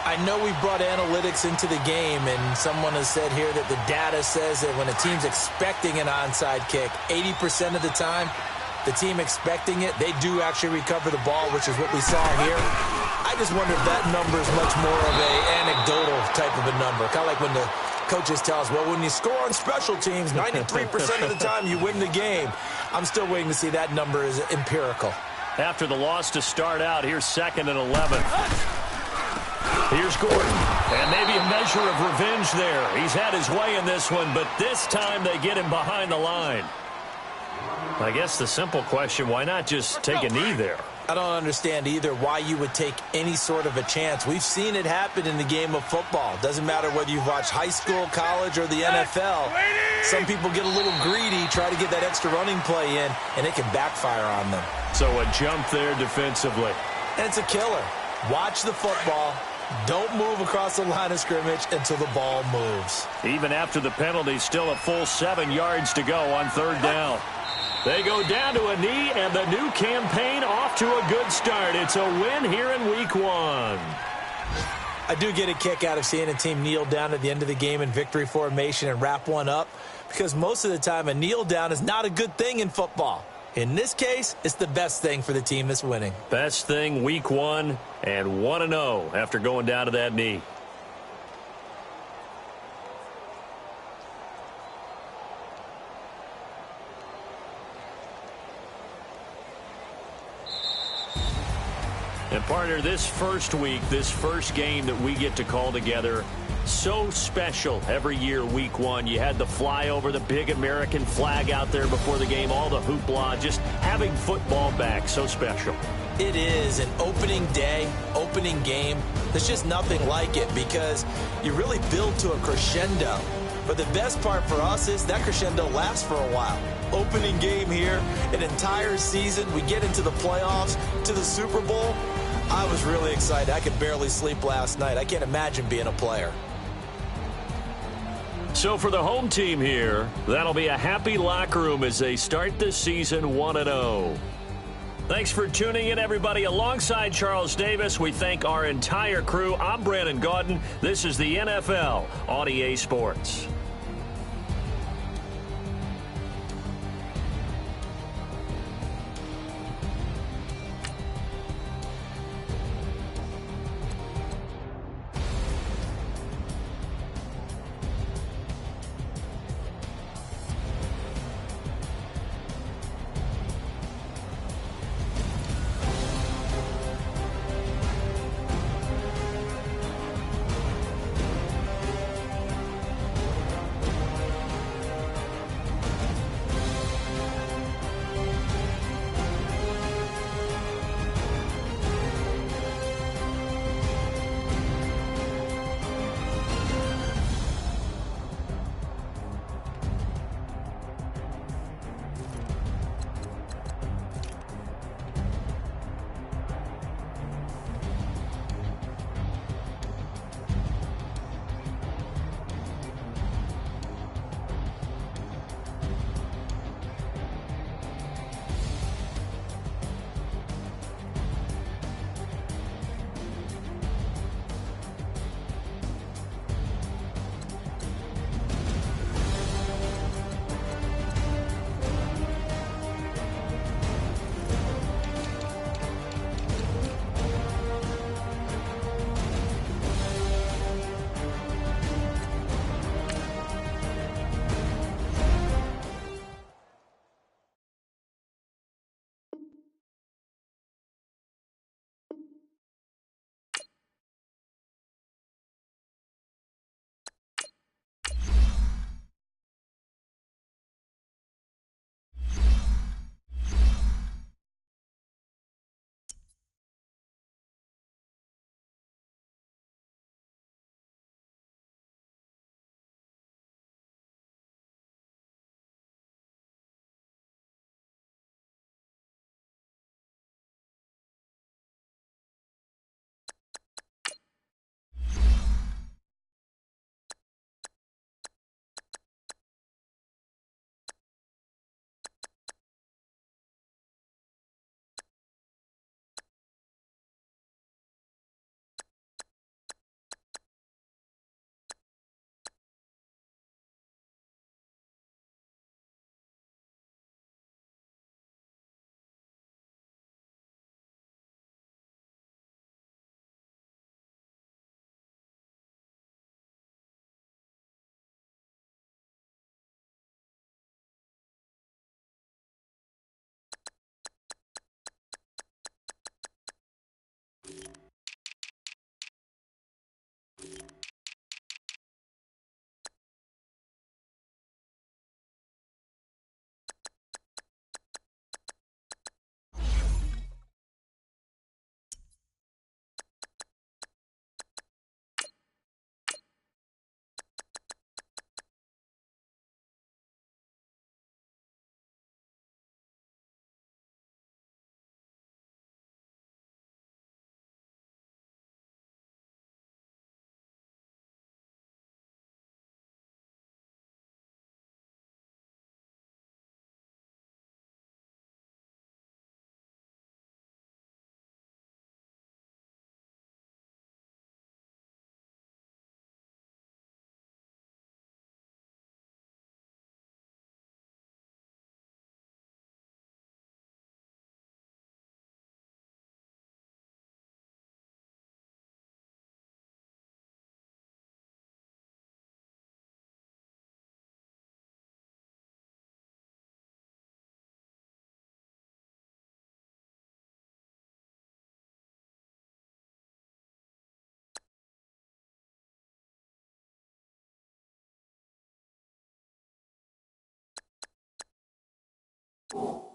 I know we brought analytics into the game, and someone has said here that the data says that when a team's expecting an onside kick, 80% of the time, the team expecting it, they do actually recover the ball, which is what we saw here. I just wonder if that number is much more of an anecdotal type of a number, kind of like when the coaches tell us, well, when you score on special teams, 93% of the time you win the game. I'm still waiting to see that number is empirical. After the loss to start out, here's 2nd and 11. Here's Gordon. And maybe a measure of revenge there. He's had his way in this one, but this time they get him behind the line. I guess the simple question, why not just take a knee there? I don't understand either why you would take any sort of a chance. We've seen it happen in the game of football. Doesn't matter whether you've watched high school, college, or the NFL. Some people get a little greedy, try to get that extra running play in, and it can backfire on them. So a jump there defensively. And it's a killer. Watch the football. Don't move across the line of scrimmage until the ball moves. Even after the penalty, still a full 7 yards to go on third down. They go down to a knee, and the new campaign off to a good start. It's a win here in Week 1. I do get a kick out of seeing a team kneel down at the end of the game in victory formation and wrap one up, because most of the time a kneel down is not a good thing in football. In this case, it's the best thing for the team that's winning. Best thing Week 1 and 1-0 after going down to that knee. And partner, this first week, this first game that we get to call together, so special every year, Week 1. You had the flyover, the big American flag out there before the game, all the hoopla, just having football back, so special. It is an opening day, opening game. There's just nothing like it because you really build to a crescendo. But the best part for us is that crescendo lasts for a while. Opening game here, an entire season. We get into the playoffs, to the Super Bowl. I was really excited. I could barely sleep last night. I can't imagine being a player. So for the home team here, that'll be a happy locker room as they start this season 1-0. Thanks for tuning in, everybody. Alongside Charles Davis, we thank our entire crew. I'm Brandon Gaudin. This is the NFL on EA Sports. you